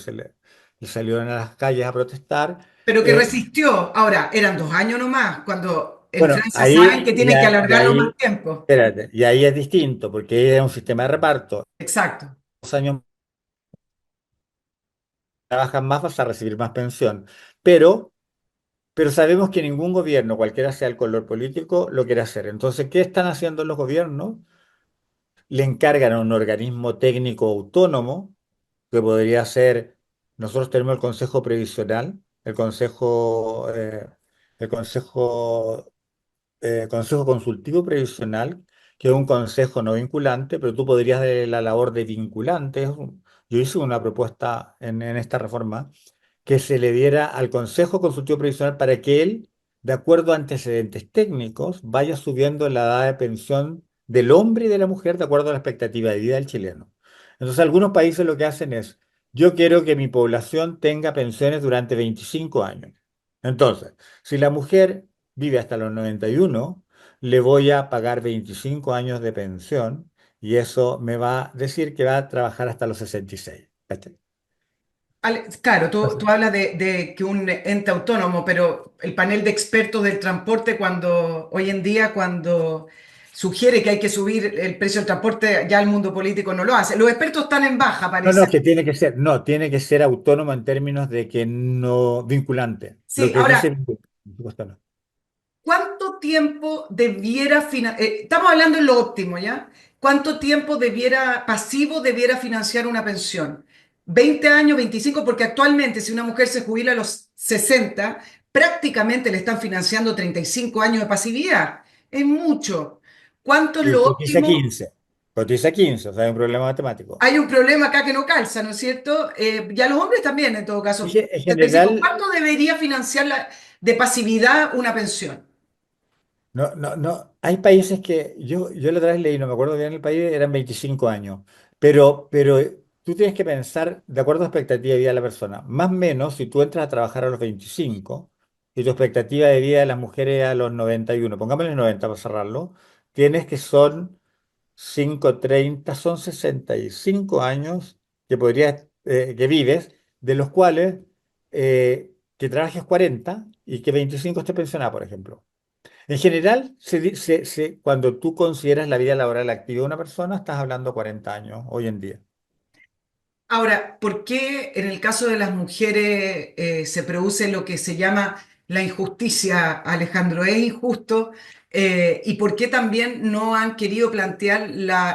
y salieron a las calles a protestar. Pero que Eh, resistió. Ahora, eran 2 años nomás, cuando en bueno, Francia saben ahí, que tienen que alargarlo más tiempo. espérate, y ahí es distinto porque es un sistema de reparto. Exacto. 2 años trabajas más, vas a recibir más pensión. Pero, pero sabemos que ningún gobierno, cualquiera sea el color político, lo quiere hacer. Entonces, ¿qué están haciendo los gobiernos? Le encargan a un organismo técnico autónomo, que podría ser, nosotros tenemos el Consejo Previsional, el Consejo Consultivo Previsional, que es un consejo no vinculante, pero tú podrías de la labor de vinculante. Yo hice una propuesta en esta reforma que se le diera al Consejo Consultivo Previsional para que él, de acuerdo a antecedentes técnicos, vaya subiendo la edad de pensión del hombre y de la mujer de acuerdo a la expectativa de vida del chileno. Entonces, algunos países lo que hacen es, yo quiero que mi población tenga pensiones durante 25 años. Entonces, si la mujer vive hasta los 91, le voy a pagar 25 años de pensión y eso me va a decir que va a trabajar hasta los 66. ¿Cachai? Claro, tú hablas de que un ente autónomo, pero el panel de expertos del transporte, hoy en día, cuando sugiere que hay que subir el precio del transporte, ya el mundo político no lo hace. Los expertos están en baja, No, parece. no, que tiene que ser, no, tiene que ser autónomo en términos de que no vinculante. Lo Sí, que dice, ahora, supuesto no. ¿cuánto tiempo debiera estamos hablando en lo óptimo, ¿ya? ¿Cuánto tiempo pasivo debiera financiar una pensión? ¿20 años, 25? Porque actualmente si una mujer se jubila a los 60, prácticamente le están financiando 35 años de pasividad. Es mucho. ¿Cuánto es Y lo cotiza óptimo? 15, cotiza 15, o sea, hay un problema matemático. Hay un problema acá que no calza, ¿no es cierto? Y a los hombres también, en todo caso. En 75. general, ¿Cuánto debería financiar de pasividad una pensión? no, no, no. Hay países que yo la otra vez leí, no me acuerdo bien el país, eran 25 años. Pero tú tienes que pensar de acuerdo a la expectativa de vida de la persona. Más o menos, si tú entras a trabajar a los 25 y tu expectativa de vida de las mujeres a los 91, pongámosle 90 para cerrarlo, tienes que son 5,30, son 65 años que que vives, de los cuales que trabajes 40 y que 25 estés pensionado, por ejemplo. En general, cuando tú consideras la vida laboral activa de una persona, estás hablando 40 años hoy en día. Ahora, ¿por qué en el caso de las mujeres se produce lo que se llama la injusticia, Alejandro? ¿Es injusto? ¿Y por qué también no han querido plantear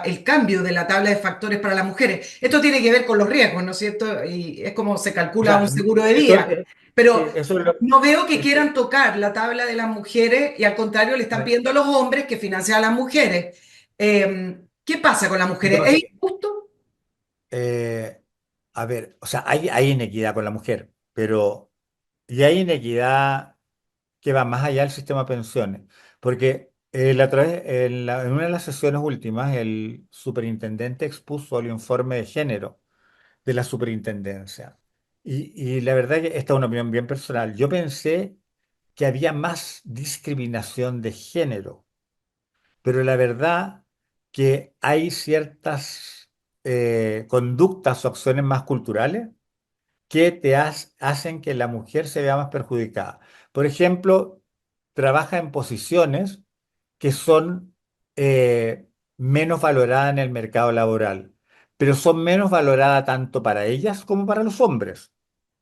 el cambio de la tabla de factores para las mujeres? Esto tiene que ver con los riesgos, ¿no es cierto? Y es como se O calcula un sea, seguro de eso, vida. Pero eso es no veo que quieran tocar la tabla de las mujeres y al contrario le están eh, pidiendo a los hombres que financien a las mujeres. ¿Qué pasa con las Lo que mujeres? pasa ¿Es es que, injusto? eh, a ver, o sea, hay inequidad con la mujer, pero y hay inequidad que va más allá del sistema de pensiones. Porque la otra vez, en una de las sesiones últimas, el superintendente expuso el informe de género de la superintendencia. Y la verdad que esta es una opinión bien personal. Yo pensé que había más discriminación de género, pero la verdad que hay ciertas conductas o acciones más culturales que hacen que la mujer se vea más perjudicada. Por ejemplo, trabaja en posiciones que son menos valoradas en el mercado laboral, pero son menos valoradas tanto para ellas como para los hombres.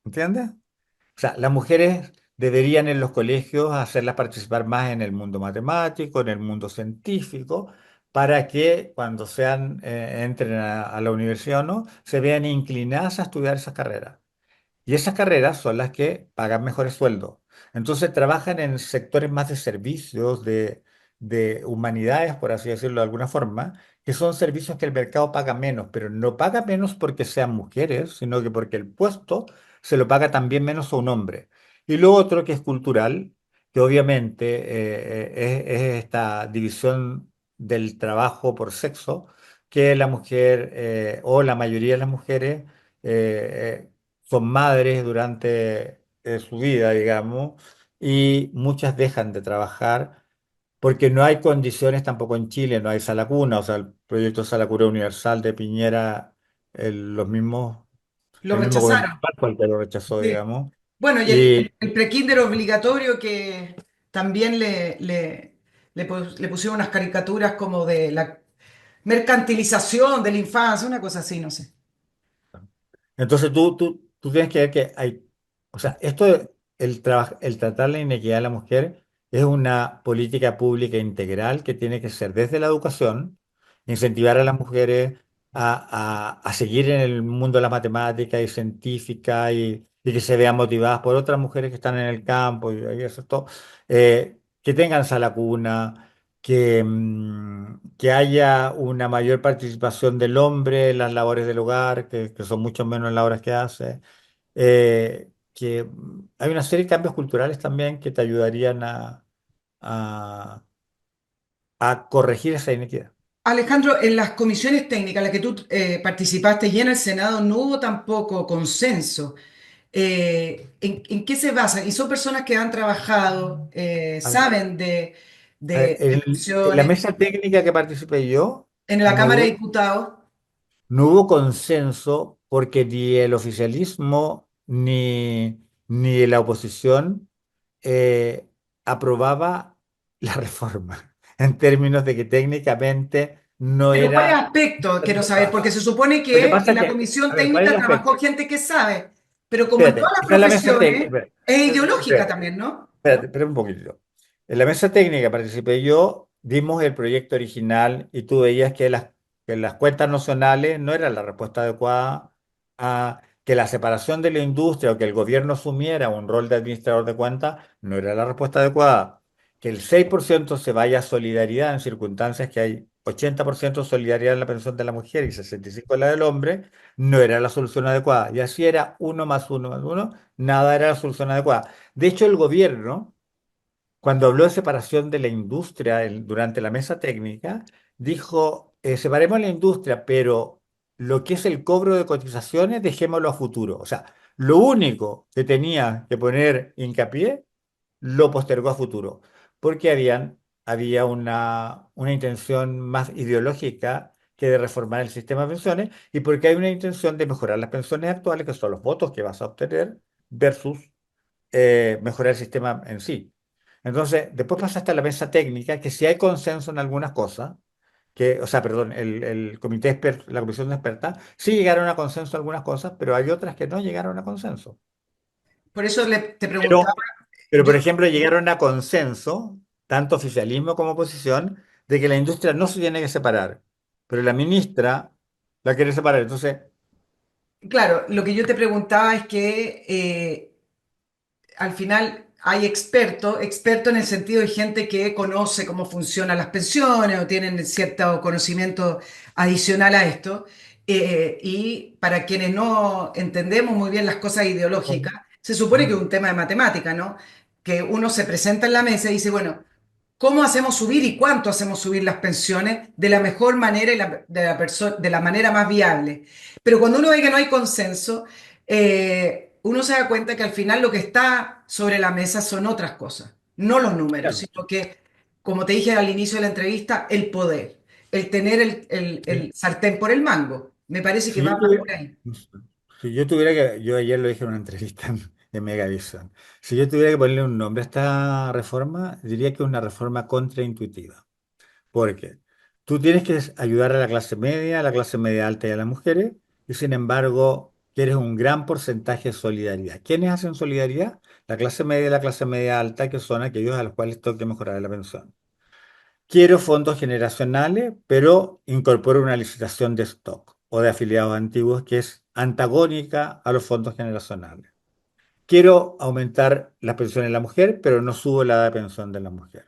¿Entiendes? O sea, las mujeres deberían en los colegios hacerlas participar más en el mundo matemático, en el mundo científico, para que cuando entren a la universidad o no, se vean inclinadas a estudiar esas carreras. Y esas carreras son las que pagan mejores sueldos. Entonces trabajan en sectores más de servicios, de humanidades, por así decirlo de alguna forma, que son servicios que el mercado paga menos, pero no paga menos porque sean mujeres, sino que porque el puesto se lo paga también menos a un hombre. Y lo otro que es cultural, que obviamente es esta división del trabajo por sexo, que la mujer o la mayoría de las mujeres son madres durante su vida, digamos, y muchas dejan de trabajar porque no hay condiciones tampoco en Chile, no hay sala cuna, o sea, el proyecto Sala Cuna Universal de Piñera, Lo el mismo gobierno rechazaron. fue el que lo rechazó, Sí. digamos. Bueno, y Y el prekinder obligatorio que también le pusieron unas caricaturas como de la mercantilización de la infancia, una cosa así, no sé. entonces tú tienes que ver que hay, o sea, el tratar la inequidad de la mujer es una política pública integral que tiene que ser desde la educación, incentivar a las mujeres a seguir en el mundo de la matemática y científica y que se vean motivadas por otras mujeres que están en el campo y eso es todo, que tengan sala cuna que haya una mayor participación del hombre en las labores del hogar, que son mucho menos las horas que hace, hay una serie de cambios culturales también que te ayudarían a, a corregir esa inequidad. Alejandro, en las comisiones técnicas en las que tú participaste y en el Senado no hubo tampoco consenso. En qué se basan? Y son personas que han trabajado, A ver, saben de en la pensiones mesa técnica que participé yo, en la no Cámara de hubo, Diputados. no hubo consenso porque ni el oficialismo ni la oposición eh, aprobaba la reforma en términos de que técnicamente no Pero ¿cuáles era aspectos quiero saber? Porque adecuada. se supone Lo que que en pasa es la que, comisión a ver, ¿cuál es técnica el trabajó aspecto? gente que sabe, pero como en todas Espérate, las está en la mesa profesiones, técnica. es ideológica Espérate, también, ¿no? espérate un poquitito. En la mesa técnica participé yo, dimos el proyecto original y tú veías que las cuentas nacionales no era la respuesta adecuada a que la separación de la industria o que el gobierno asumiera un rol de administrador de cuentas no era la respuesta adecuada. Que el 6% se vaya a solidaridad en circunstancias que hay 80% de solidaridad en la pensión de la mujer y 65% en la del hombre, no era la solución adecuada. Y así era uno más uno más uno, nada era la solución adecuada. De hecho, el gobierno cuando habló de separación de la industria durante la mesa técnica, dijo, separemos la industria, pero lo que es el cobro de cotizaciones, dejémoslo a futuro. O sea, lo único que tenía que poner hincapié, lo postergó a futuro, porque había una intención más ideológica que de reformar el sistema de pensiones y porque hay una intención de mejorar las pensiones actuales, que son los votos que vas a obtener, versus mejorar el sistema en sí. Entonces, después pasa hasta la mesa técnica, que si hay consenso en algunas cosas, o sea, perdón, el la comisión de expertas, sí llegaron a consenso en algunas cosas, pero hay otras que no llegaron a consenso. Por eso te preguntaba, Pero, pero, yo, por ejemplo, llegaron a consenso, tanto oficialismo como oposición, de que la industria no se tiene que separar, pero la ministra la quiere separar. Entonces, claro, lo que yo te preguntaba es que al final hay expertos, expertos en el sentido de gente que conoce cómo funcionan las pensiones o tienen cierto conocimiento adicional a esto. Y para quienes no entendemos muy bien las cosas ideológicas, se supone que es un tema de matemática, ¿no? Que uno se presenta en la mesa y dice, bueno, ¿cómo hacemos subir y cuánto hacemos subir las pensiones de la mejor manera y de la manera más viable? Pero cuando uno ve que no hay consenso, uno se da cuenta que al final lo que está sobre la mesa son otras cosas, no los números, Claro. sino que, como te dije al inicio de la entrevista, el poder, el tener el sartén por el mango. Me parece que Si va yo más tuviera, por ahí. si yo tuviera que, yo ayer lo dije en una entrevista en Megavisión, si yo tuviera que ponerle un nombre a esta reforma, diría que es una reforma contraintuitiva. Porque tú tienes que ayudar a la clase media alta y a las mujeres, y sin embargo quieres un gran porcentaje de solidaridad. ¿Quiénes hacen solidaridad? La clase media y la clase media alta, que son aquellos a los cuales tengo que mejorar la pensión. Quiero fondos generacionales, pero incorporo una licitación de stock o de afiliados antiguos que es antagónica a los fondos generacionales. Quiero aumentar las pensiones de la mujer, pero no subo la edad de pensión de la mujer.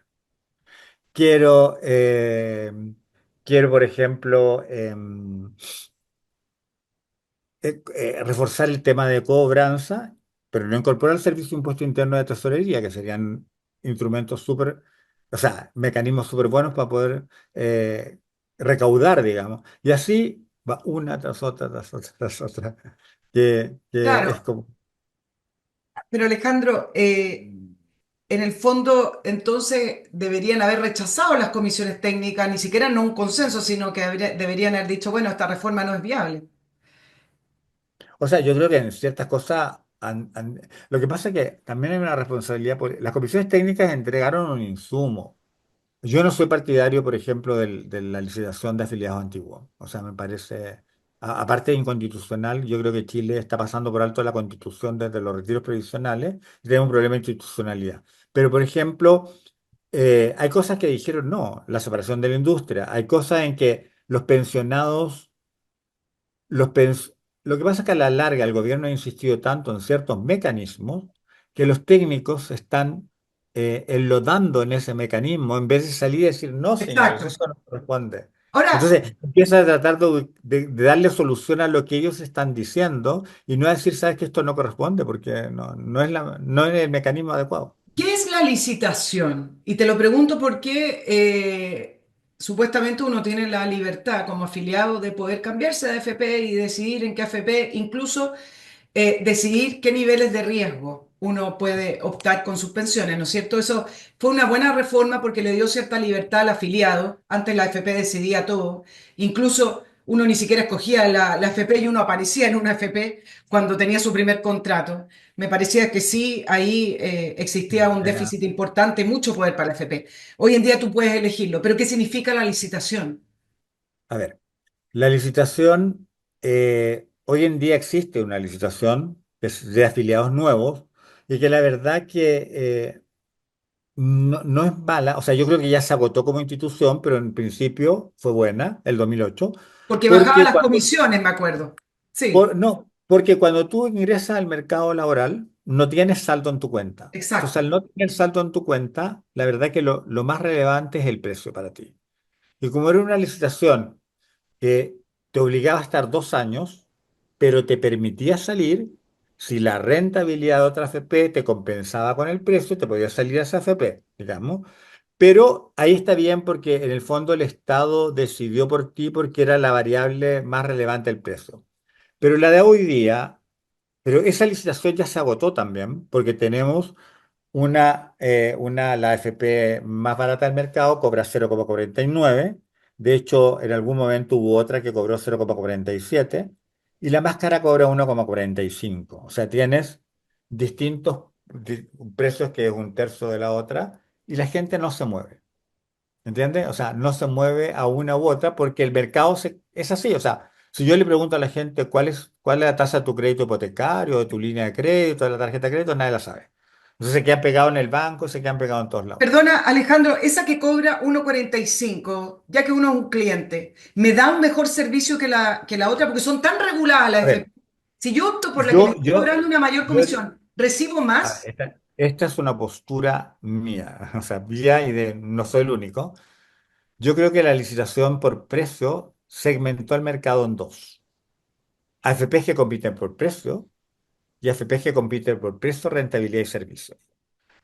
Quiero, quiero, por ejemplo, reforzar el tema de cobranza, pero no incorporar el Servicio de Impuesto Interno de Tesorería, que serían instrumentos súper, o sea, mecanismos súper buenos para poder recaudar, digamos. Y así va una tras otra, tras otra, tras otra, que es Claro, como... pero Alejandro, en el fondo, entonces deberían haber rechazado las comisiones técnicas, ni siquiera no un consenso, sino que deberían haber dicho, bueno, esta reforma no es viable. O sea, yo creo que en ciertas cosas... Lo que pasa es que también hay una responsabilidad. Las comisiones técnicas entregaron un insumo. Yo no soy partidario, por ejemplo, de la licitación de afiliados antiguos. O sea, me parece, aparte de inconstitucional, yo creo que Chile está pasando por alto la constitución desde los retiros previsionales y tenemos un problema de institucionalidad. Pero, por ejemplo, hay cosas que dijeron no, la separación de la industria. Hay cosas en que los pensionados los pens- lo que pasa es que a la larga el gobierno ha insistido tanto en ciertos mecanismos que los técnicos están enlodando en ese mecanismo en vez de salir y decir, no, señores, Exacto. eso no corresponde. Ahora, Entonces empieza a tratar de darle solución a lo que ellos están diciendo y no a decir, sabes que esto no corresponde porque no es el mecanismo adecuado. ¿qué es la licitación? Y te lo pregunto porque supuestamente uno tiene la libertad como afiliado de poder cambiarse de AFP y decidir en qué AFP, incluso decidir qué niveles de riesgo uno puede optar con sus pensiones, ¿no es cierto? Eso fue una buena reforma porque le dio cierta libertad al afiliado. Antes la AFP decidía todo. Incluso uno ni siquiera escogía la AFP y uno aparecía en una AFP cuando tenía su primer contrato. Me parecía que sí, ahí existía un Era- déficit importante, mucho poder para la AFP. Hoy en día tú puedes elegirlo, pero ¿qué significa la licitación? A ver, la licitación, hoy en día existe una licitación que es de afiliados nuevos y que la verdad que no es mala, o sea, yo creo que ya se agotó como institución, pero en principio fue buena, el 2008, Porque bajaba porque las cuando, comisiones, me acuerdo. Sí, no, porque cuando tú ingresas al mercado laboral, no tienes saldo en tu cuenta. Entonces, exacto. al no tener saldo en tu cuenta, la verdad que lo más relevante es el precio para ti. Y como era una licitación que te obligaba a estar 2 años, pero te permitía salir, si la rentabilidad de otra AFP te compensaba con el precio, te podías salir a esa AFP, digamos. Pero ahí está bien porque en el fondo el Estado decidió por ti porque era la variable más relevante el precio. Pero la de hoy día, pero esa licitación ya se agotó también porque tenemos la AFP más barata del mercado cobra 0,49. De hecho, en algún momento hubo otra que cobró 0,47 y la más cara cobra 1,45. O sea, tienes distintos precios que es un tercio de la otra y la gente no se mueve. ¿Entiendes? O sea, no se mueve a una u otra porque el mercado es así. O sea, si yo le pregunto a la gente cuál es la tasa de tu crédito hipotecario, de tu línea de crédito, de la tarjeta de crédito, nadie la sabe. Entonces se quedan pegados en el banco, se quedan pegados en todos lados. Perdona, Alejandro, esa que cobra 1,45, ya que uno es un cliente, ¿me da un mejor servicio que la otra? Porque son tan reguladas las A FP. ver, Si yo opto por la que me yo, está yo, cobrando una mayor yo, comisión, ¿recibo a ver, más? esta es una postura mía, o sea, mía no soy el único. Yo creo que la licitación por precio segmentó el mercado en dos. AFPs que compiten por precio y AFPs que compiten por precio, rentabilidad y servicio.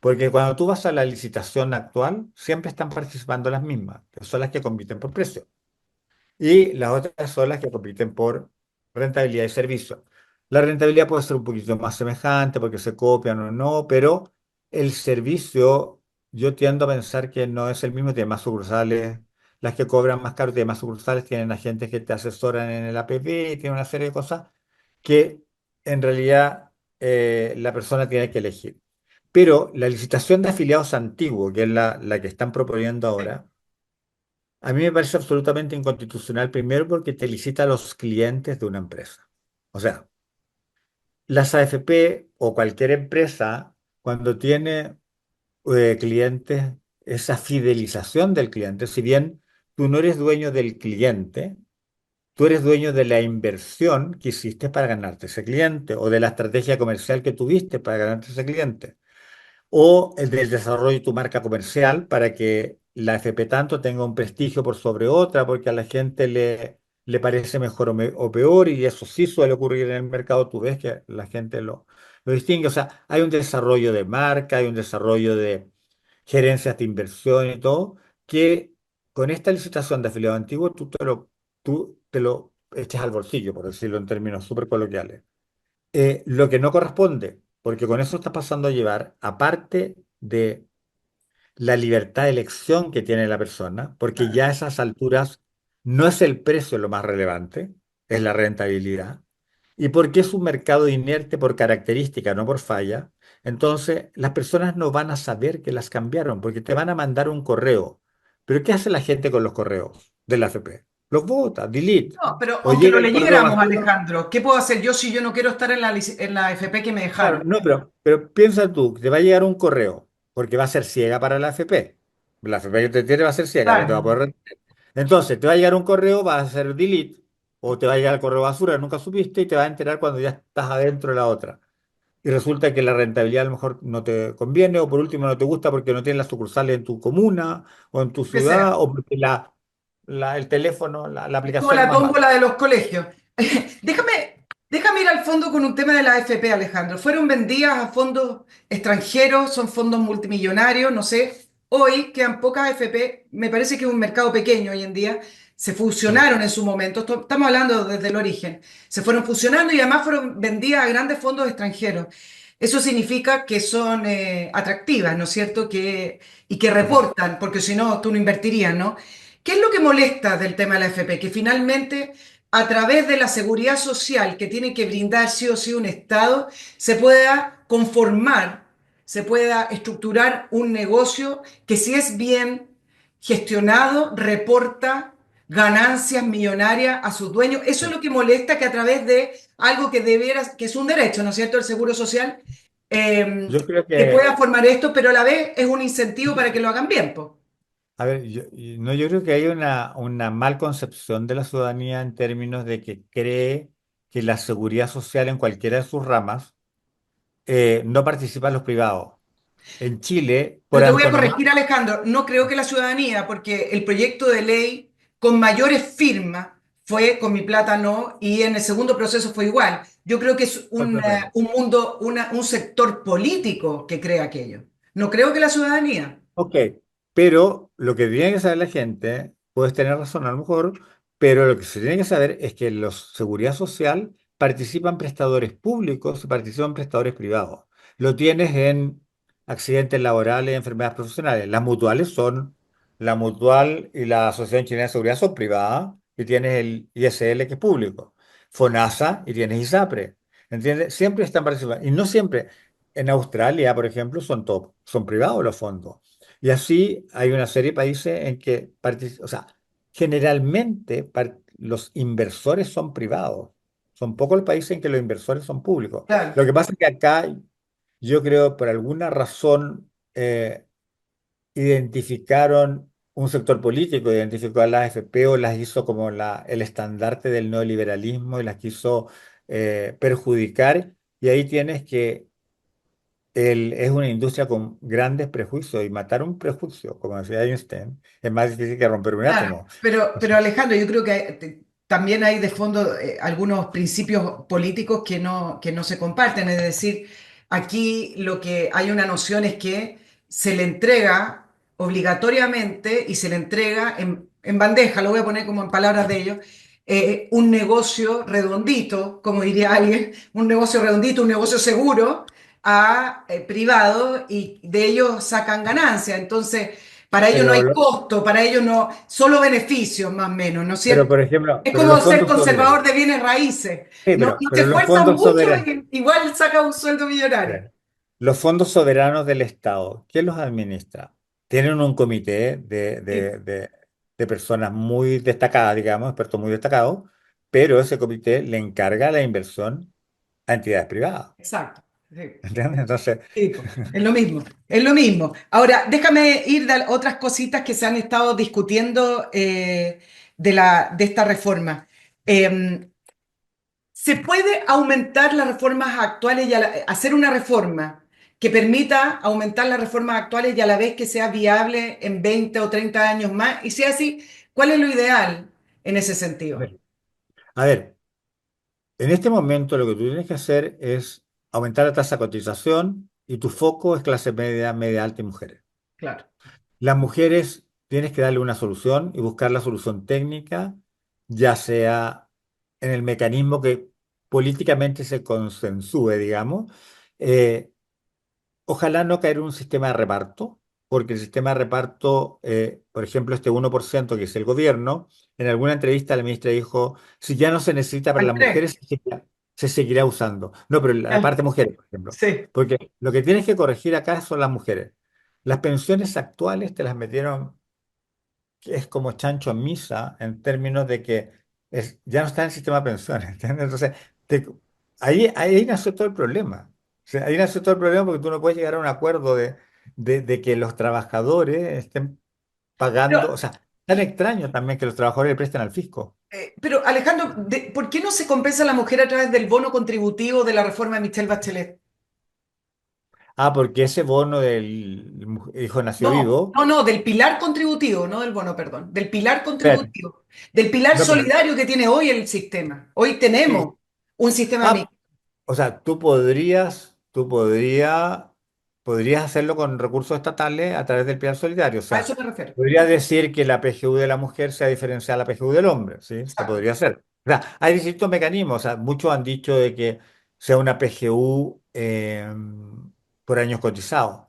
Porque cuando tú vas a la licitación actual, siempre están participando las mismas, que son las que compiten por precio. Y las otras son las que compiten por rentabilidad y servicio. La rentabilidad puede ser un poquito más semejante porque se copian o no, pero el servicio, yo tiendo a pensar que no es el mismo, tiene más sucursales. Las que cobran más caro tienen más sucursales, tienen agentes que te asesoran en el APP, tiene una serie de cosas que en realidad la persona tiene que elegir. Pero la licitación de afiliados antiguos, que es la que están proponiendo Sí. ahora, a mí me parece absolutamente inconstitucional, primero porque te licita a los clientes de una empresa. O sea, las AFP o cualquier empresa, cuando tiene clientes, esa fidelización del cliente, si bien tú no eres dueño del cliente, tú eres dueño de la inversión que hiciste para ganarte ese cliente o de la estrategia comercial que tuviste para ganarte ese cliente o el del desarrollo de tu marca comercial para que la FP tanto tenga un prestigio por sobre otra, porque a la gente le parece mejor o peor, y eso sí suele ocurrir en el mercado, tú ves que la gente lo distingue, o sea, hay un desarrollo de marca, hay un desarrollo de gerencias de inversión y todo, que con esta licitación de afiliado antiguo tú te lo echas al bolsillo, por decirlo en términos súper coloquiales. Lo que no corresponde, porque con eso estás pasando a llevar, aparte de la libertad de elección que tiene la persona, porque ya a esas alturas no es el precio lo más relevante, es la rentabilidad, y porque es un mercado inerte por característica, no por falla, entonces las personas no van a saber que las cambiaron, porque te van a mandar un correo. Pero ¿qué hace la gente con los correos de la AFP? Los vota, delete, No, pero o aunque lo llega el correo leyéramos, basura. Alejandro, ¿qué puedo hacer yo si yo no quiero estar en en la FP que me Claro, dejaron? no, pero piensa tú, que te va a llegar un correo, porque va a ser ciega para la AFP. La AFP que te tiene va a ser ciega, no te va a Claro. poder responder. Entonces, te va a llegar un correo, va a hacer delete, o te va a llegar el correo basura, nunca supiste, y te va a enterar cuando ya estás adentro de la otra. Y resulta que la rentabilidad a lo mejor no te conviene, o por último no te gusta porque no tienes las sucursales en tu comuna, o en tu Que sea. ciudad, o porque el teléfono, la Es como aplicación es la más mala. tómbola de los colegios. Déjame ir al fondo con un tema de la AFP, Alejandro. Fueron vendidas a fondos extranjeros, son fondos multimillonarios, no sé. Hoy quedan pocas AFP, me parece que es un mercado pequeño hoy en día. Se Sí, fusionaron en su momento, estamos hablando desde el origen. Se fueron fusionando y además fueron vendidas a grandes fondos extranjeros. Eso significa que son atractivas, ¿no es cierto? Y que total. reportan, porque si no, tú no invertirías, ¿no? ¿Qué es lo que molesta del tema de la AFP? Que finalmente, a través de la seguridad social que tiene que brindar sí o sí un Estado, se pueda conformar, se pueda estructurar un negocio que si es bien gestionado, reporta ganancias millonarias a sus dueños. Eso es Sí. lo que molesta que a través de algo que debiera, que es un derecho, ¿no es cierto?, el seguro social, Yo creo que que pueda formar esto, pero a la vez es un incentivo para que lo hagan bien, po. A ver, no, yo creo que hay una mal concepción de la ciudadanía en términos de que cree que la seguridad social en cualquiera de sus ramas no participan los privados. En Chile, por Pero te voy a antonomasia, corregir, Alejandro, no creo que la ciudadanía, porque el proyecto de ley con mayores firmas fue con mi plata no, y en el segundo proceso fue igual. Yo creo que es un mundo, un sector político que crea aquello. No creo que la ciudadanía. ok, pero lo que tiene que saber la gente, puedes tener razón a lo mejor, pero lo que se tiene que saber es que en la seguridad social participan prestadores públicos y participan prestadores privados. Lo tienes en accidentes laborales, enfermedades profesionales. Las mutuales son, la mutual y la Asociación Chilena de Seguridad son privadas y tienes el ISL que es público. FONASA y tienes ISAPRE. ¿Entiendes? Siempre están participando. Y no siempre. En Australia, por ejemplo, son privados los fondos. Y así hay una serie de países en que, o sea, generalmente los inversores son privados. Son pocos los países en que los inversores son públicos. Claro, Lo que pasa es que acá, yo creo, por alguna razón, identificaron un sector político, identificó a las AFP o las hizo como el estandarte del neoliberalismo y las quiso perjudicar. Y ahí tienes que es una industria con grandes prejuicios y matar un prejuicio, como decía Einstein, es más difícil que romper un Claro, átomo. pero Alejandro, yo creo que también hay de fondo algunos principios políticos que no se comparten. Es decir, aquí lo que hay una noción es que se le entrega obligatoriamente y se le entrega en bandeja, lo voy a poner como en palabras de ellos, un negocio redondito, como diría alguien, un negocio redondito, un negocio seguro a privado y de ellos sacan ganancia. Entonces, para ellos no Pero, hay costo, para ellos no, solo beneficios más o menos, ¿no es cierto? por ejemplo, Es pero como los ser fondos soberanos. conservador de bienes raíces. Sí, No, no se pero los esfuerzan fondos mucho soberanos. y igual saca un sueldo millonario. Los fondos soberanos del Estado, ¿quién los administra? Tienen un comité Sí, de personas muy destacadas, digamos, expertos muy destacados, pero ese comité le encarga la inversión a entidades privadas. exacto. Sí, ¿Entiendes? Entonces, sí, po, es lo mismo, es lo mismo. Ahora, déjame ir de otras cositas que se han estado discutiendo de esta reforma. Eh, ¿Se puede aumentar las reformas actuales y hacer una reforma que permita aumentar las reformas actuales y a la vez que sea viable en 20 o 30 años más? Y si es así, ¿cuál es lo ideal en ese sentido? a ver, en este momento lo que tú tienes que hacer es aumentar la tasa de cotización y tu foco es clase media, media alta y mujeres. Claro, Las mujeres tienes que darle una solución y buscar la solución técnica, ya sea en el mecanismo que políticamente se consensúe, digamos. Eh, Ojalá no caer en un sistema de reparto, porque el sistema de reparto, por ejemplo, este 1% que es el gobierno, en alguna entrevista la ministra dijo, si ya no se necesita para al las 3. mujeres, se seguirá usando. No, pero la parte mujeres, por ejemplo. Sí. Porque lo que tienes que corregir acá son las mujeres. Las pensiones actuales te las metieron que es como chancho en misa en términos de que ya no está en el sistema de pensiones, ¿entiendes? Entonces, ahí nació todo el problema. O sea, ahí nació todo el problema porque tú no puedes llegar a un acuerdo de que los trabajadores estén Pero, pagando, o sea, tan extraño también que los trabajadores le presten al fisco. pero Alejandro, ¿por qué no se compensa a la mujer a través del bono contributivo de la reforma de Michelle Bachelet? Ah, porque ese bono del hijo nació No, vivo, no, no, del pilar contributivo, no del bono, perdón, del pilar espérate, contributivo, del pilar no, pero solidario que tiene hoy el sistema. Hoy tenemos sí, un sistema ah, mixto, o sea, podrías hacerlo con recursos estatales a través del Pilar Solidario. O a sea, eso me refiero. podrías decir que la PGU de la mujer sea diferencial a la PGU del hombre, ¿sí? Se Exacto. podría hacer. O sea, hay distintos mecanismos. O sea, muchos han dicho de que sea una PGU por años cotizados.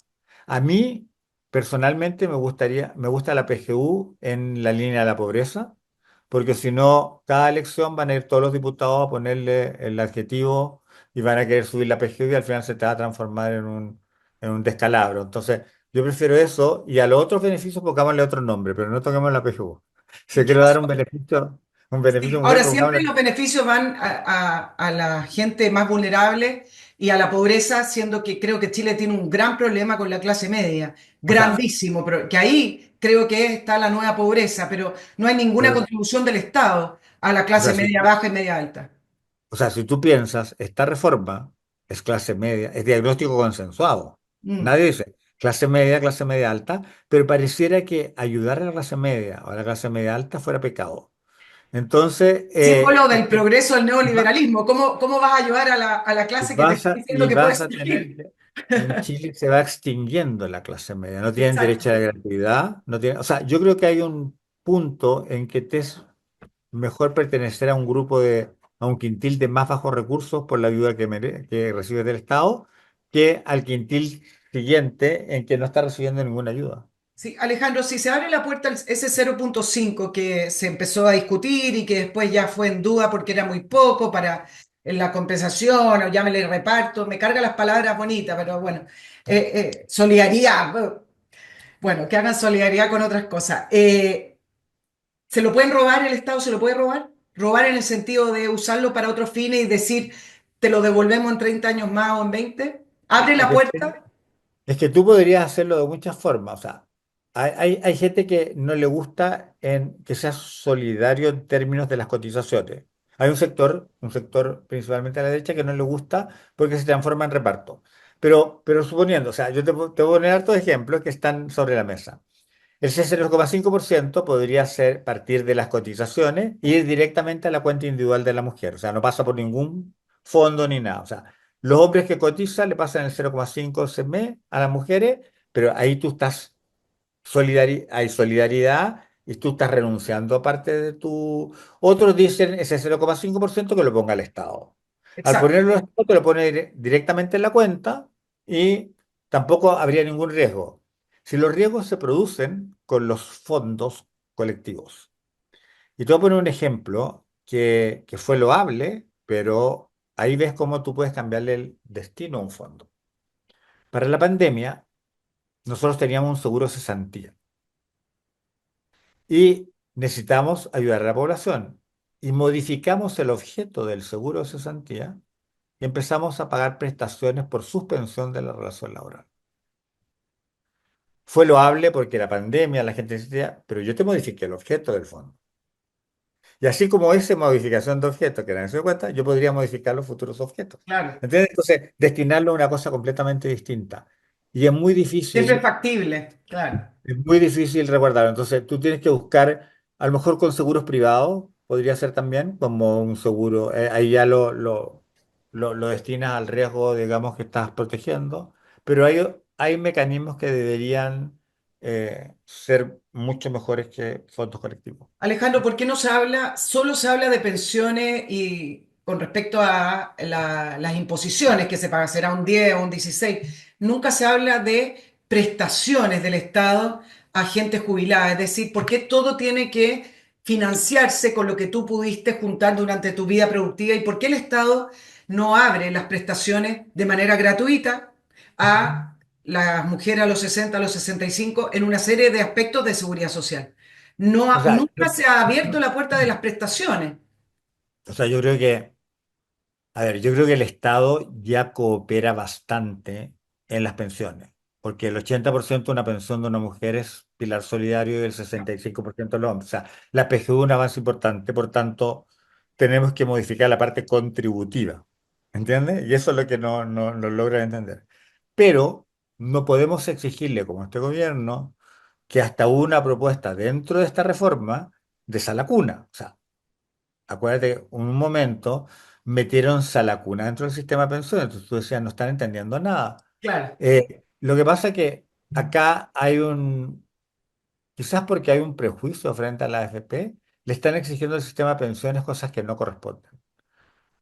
A mí, personalmente, me gusta la PGU en la línea de la pobreza, porque si no, cada elección van a ir todos los diputados a ponerle el adjetivo y van a querer subir la PGU y al final se te va a transformar en un descalabro. Entonces, yo prefiero eso y a los otros beneficios pongámosle otro nombre, pero no toquemos la PGU. Si quiero dar un Sí, beneficio a mujer, ahora siempre pongámosle. los beneficios van a la gente más vulnerable y a la pobreza, siendo que creo que Chile tiene un gran problema con la clase media, O sea, grandísimo, pero que ahí creo que está la nueva pobreza, pero no hay ninguna pero, contribución del Estado a la o clase sea, media baja y media alta. si tú piensas, esta reforma es clase media, es diagnóstico consensuado. Mm. Nadie dice clase media alta, pero pareciera que ayudar a la clase media o a la clase media alta fuera pecado. Entonces, Símbolo del progreso del neoliberalismo. ¿Cómo vas a ayudar a la clase que te está diciendo y que puede vas a tener surgir? en Chile se va extinguiendo la clase media, no tienen derecho a Exacto. la gratuidad, no tienen, o sea, yo creo que hay un punto en que te es mejor pertenecer a un a un quintil de más bajos recursos por la ayuda que recibes del Estado, que al quintil siguiente en que no está recibiendo ninguna ayuda. Sí, Alejandro, si se abre la puerta al ese 0,5 que se empezó a discutir y que después ya fue en duda porque era muy poco para la compensación o llámele reparto, me carga las palabras bonitas, pero bueno, solidaridad, bueno, que hagan solidaridad con otras cosas. ¿Se lo pueden robar el Estado? ¿Se lo puede robar? Robar en el sentido de usarlo para otros fines y decir, te lo devolvemos en 30 años más o en 20. ¿Abre la Depende. puerta? Es que tú podrías hacerlo de muchas formas. O sea, hay gente que no le gusta que sea solidario en términos de las cotizaciones. Hay un sector principalmente a la derecha, que no le gusta porque se transforma en reparto. pero suponiendo, o sea, te voy a poner hartos ejemplos que están sobre la mesa. El 0,5% podría ser partir de las cotizaciones y ir directamente a la cuenta individual de la mujer. O sea, no pasa por ningún fondo ni nada. O sea, los hombres que cotizan le pasan el 0,5 ese mes a las mujeres, pero ahí tú estás hay solidaridad y tú estás renunciando a parte de tu... Otros dicen ese 0,5% que lo ponga el Estado. Al Exacto. ponerlo el Estado te lo pone directamente en la cuenta y tampoco habría ningún riesgo. Si los riesgos se producen con los fondos colectivos. Y te voy a poner un ejemplo que fue loable, pero ahí ves cómo tú puedes cambiarle el destino a un fondo. Para la pandemia, nosotros teníamos un seguro de cesantía. Y necesitamos ayudar a la población. Y modificamos el objeto del seguro de cesantía y empezamos a pagar prestaciones por suspensión de la relación laboral. Fue loable porque la pandemia, la gente decía, pero yo te modifiqué el objeto del fondo. Y así como esa modificación de objetos que nadie se dio cuenta, yo podría modificar los futuros objetos. Claro. ¿Entiendes? Entonces, destinarlo a una cosa completamente distinta. Y Siempre es factible, claro. es muy difícil resguardarlo. Entonces, tú tienes que buscar, a lo mejor con seguros privados, podría ser también, como un seguro, ahí ya lo destinas al riesgo, digamos, que estás protegiendo, pero hay mecanismos que deberían ser mucho mejores que fondos colectivos. Alejandro, ¿por qué no se habla, solo se habla de pensiones y con respecto a las imposiciones que se pagan, será un 10 o un 16? Nunca se habla de prestaciones del Estado a gente jubilada, es decir, ¿por qué todo tiene que financiarse con lo que tú pudiste juntar durante tu vida productiva y por qué el Estado no abre las prestaciones de manera gratuita a las mujeres a los 60, a los 65 en una serie de aspectos de seguridad social? No, O sea, nunca se ha abierto la puerta de las prestaciones. yo creo que a ver, yo creo que el Estado ya coopera bastante en las pensiones, porque el 80% de una pensión de una mujer es pilar solidario y el 65% de los hombres. O sea, la PGU es un avance importante, por tanto, tenemos que modificar la parte contributiva, ¿entiendes? Y eso es lo que no logran entender. Pero no podemos exigirle, como este gobierno, que hasta una propuesta dentro de esta reforma de esa lacuna. O sea, acuérdate, un momento metieron Salacuna dentro del sistema de pensiones, entonces tú decías, no están entendiendo nada. Claro, Lo que pasa es que acá quizás porque hay un prejuicio frente a la AFP, le están exigiendo al sistema de pensiones cosas que no corresponden.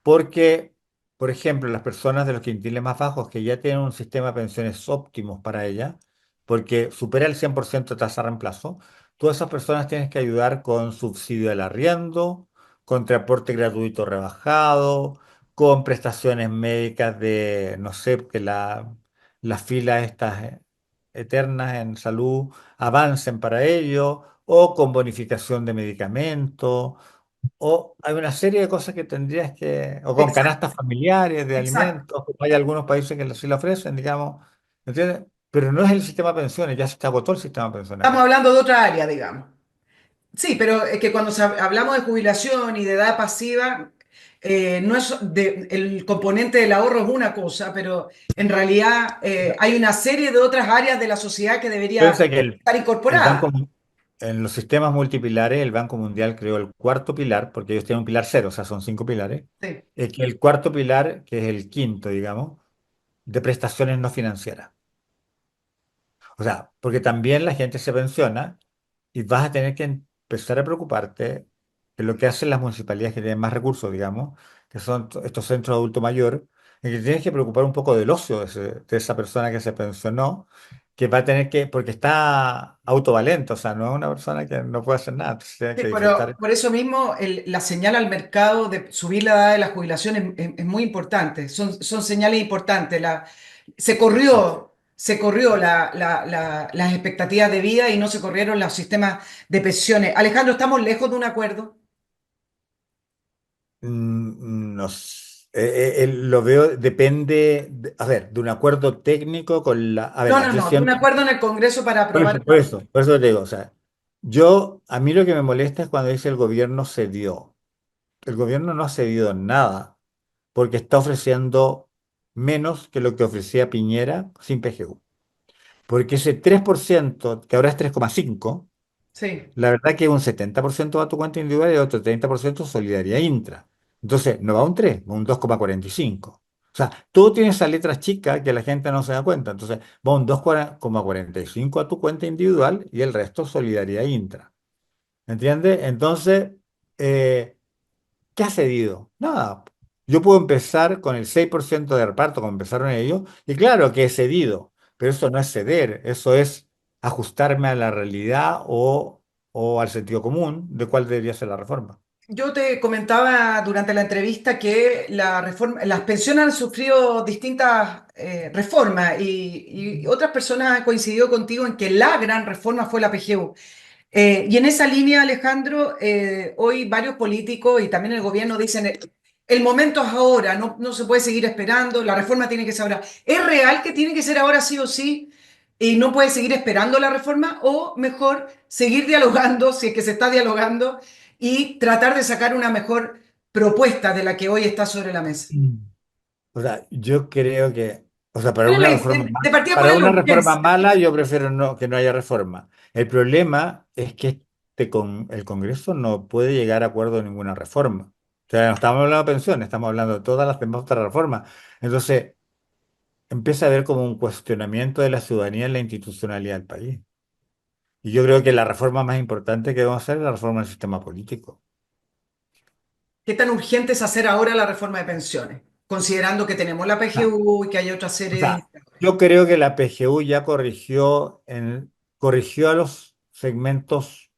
Porque, por ejemplo, las personas de los quintiles más bajos que ya tienen un sistema de pensiones óptimos para ellas, porque supera el 100% de tasa de reemplazo, todas esas personas tienes que ayudar con subsidio al arriendo, con transporte gratuito rebajado, con prestaciones médicas de, no sé, que las filas estas eternas en salud avancen para ello, o con bonificación de medicamentos o hay una serie de cosas que tendrías o con exacto, canastas familiares de exacto. alimentos, como hay algunos países que sí lo ofrecen, digamos, ¿entiendes? Pero no es el sistema de pensiones, ya se te agotó el sistema Estamos pensionario. hablando de otra área, digamos. Sí, pero es que cuando hablamos de jubilación y de edad pasiva, no es el componente del ahorro es una cosa, pero en realidad hay una serie de otras áreas de la sociedad que debería Piensa que estar el incorporada. en los sistemas multipilares, el Banco Mundial creó el cuarto pilar, porque ellos tienen un pilar cero, o sea, son cinco pilares, Sí, es que el cuarto pilar, que es el quinto, digamos, de prestaciones no financieras. O sea, porque también la gente se pensiona y vas a tener que empezar a preocuparte de lo que hacen las municipalidades que tienen más recursos, digamos, que son estos centros de adulto mayor, en que tienes que preocupar un poco del ocio de esa persona que se pensionó, que va a tener que, porque está autovalente, o sea, no es una persona que no puede hacer nada, entonces tiene sí, que pero disfrutar. por eso mismo la señal al mercado de subir la edad de la jubilación es muy importante. Son señales importantes. Se corrió las expectativas de vida y no se corrieron los sistemas de pensiones. Alejandro, estamos lejos de un acuerdo. No sé, lo veo, depende, a ver, de un acuerdo técnico con a No, ver, no, yo no, de un siempre acuerdo en el Congreso para Por aprobar. eso, por eso, por eso te digo, o sea, a mí lo que me molesta es cuando dice el gobierno cedió. El gobierno no ha cedido nada, porque está ofreciendo, menos que lo que ofrecía Piñera sin PGU. Porque ese 3%, que ahora es 3,5%, Sí. la verdad que un 70% va a tu cuenta individual y el otro 30% solidaridad intra. Entonces, no va un 3, va un 2,45. O sea, todo tiene esa letra chica que la gente no se da cuenta. Entonces, va un 2,45 a tu cuenta individual y el resto solidaridad intra. ¿Entiendes? Entonces, eh, ¿qué ha cedido? Nada. Yo puedo empezar con el 6% de reparto, como empezaron ellos, y claro que he cedido, pero eso no es ceder, eso es ajustarme a la realidad o al sentido común de cuál debería ser la reforma. Yo te comentaba durante la entrevista que la reforma, las pensiones han sufrido distintas reformas y otras personas han coincidido contigo en que la gran reforma fue la PGU. Y en esa línea, Alejandro, hoy varios políticos y también el gobierno dicen, el momento es ahora, no, no se puede seguir esperando, la reforma tiene que ser ahora. ¿Es real que tiene que ser ahora sí o sí y no puede seguir esperando la reforma? ¿O mejor seguir dialogando, si es que se está dialogando, y tratar de sacar una mejor propuesta de la que hoy está sobre la mesa? Mm. O sea, yo creo que, o sea, ¿Cuál es de partida, cuál para es la una reforma urgencia? mala, yo prefiero que no haya reforma. El problema es que el Congreso no puede llegar a acuerdo de ninguna reforma. O sea, no estamos hablando de pensiones, estamos hablando de todas las demás otras reformas. Entonces, empieza a haber como un cuestionamiento de la ciudadanía en la institucionalidad del país. Y yo creo que la reforma más importante que debemos hacer es la reforma del sistema político. ¿Qué tan urgente es hacer ahora la reforma de pensiones? Considerando que tenemos la PGU y que hay otra O serie de sea, indicadores yo creo que la PGU ya corrigió a los segmentos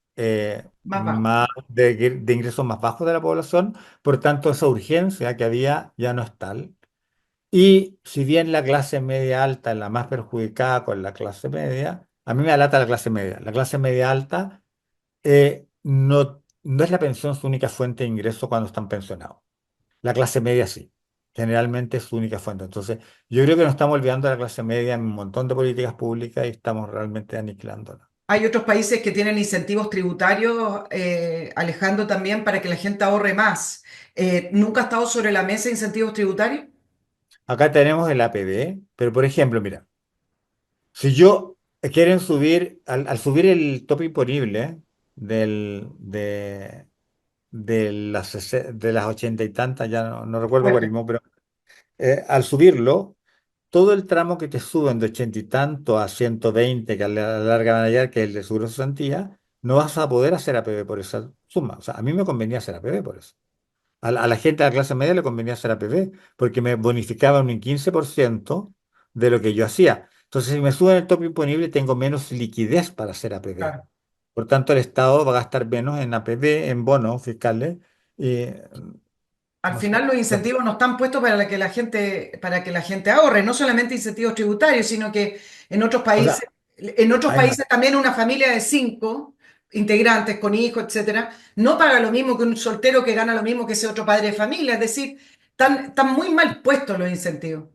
más bajos. más de ingresos más bajos de la población, por tanto esa urgencia que había ya no es tal. Y si bien la clase media alta es la más perjudicada con la clase media, a mí me alata la clase media. La clase media alta no es la pensión su única fuente de ingreso cuando están pensionados. La clase media sí. Generalmente es su única fuente. Entonces, yo creo que nos estamos olvidando de la clase media en un montón de políticas públicas y estamos realmente aniquilándola. Hay otros países que tienen incentivos tributarios, Alejandro, también para que la gente ahorre más. ¿Nunca ha estado sobre la mesa incentivos tributarios? Acá tenemos el APB, pero por ejemplo, mira, si yo quieren subir, al subir el tope imponible del, de las 80 y tantas, ya no recuerdo cuál Fuerte. mismo, pero al subirlo, todo el tramo que te suben de 80 y tanto a 120 que a la larga van a llegar, que es el de seguro de cesantía, no vas a poder hacer APB por esa suma. O sea, a mí me convenía hacer APB por eso. A la gente de la clase media le convenía hacer APB porque me bonificaban un 15% de lo que yo hacía. Entonces, si me suben el tope imponible, tengo menos liquidez para hacer APB. Claro. Por tanto, el Estado va a gastar menos en APB, en bonos fiscales, y Al no sé. final los incentivos no están puestos para que la gente ahorre, no solamente incentivos tributarios, sino que O sea, en otros hay más. países también una familia de cinco integrantes con hijos, etcétera, no paga lo mismo que un soltero que gana lo mismo que ese otro padre de familia. Es decir, están muy mal puestos los incentivos.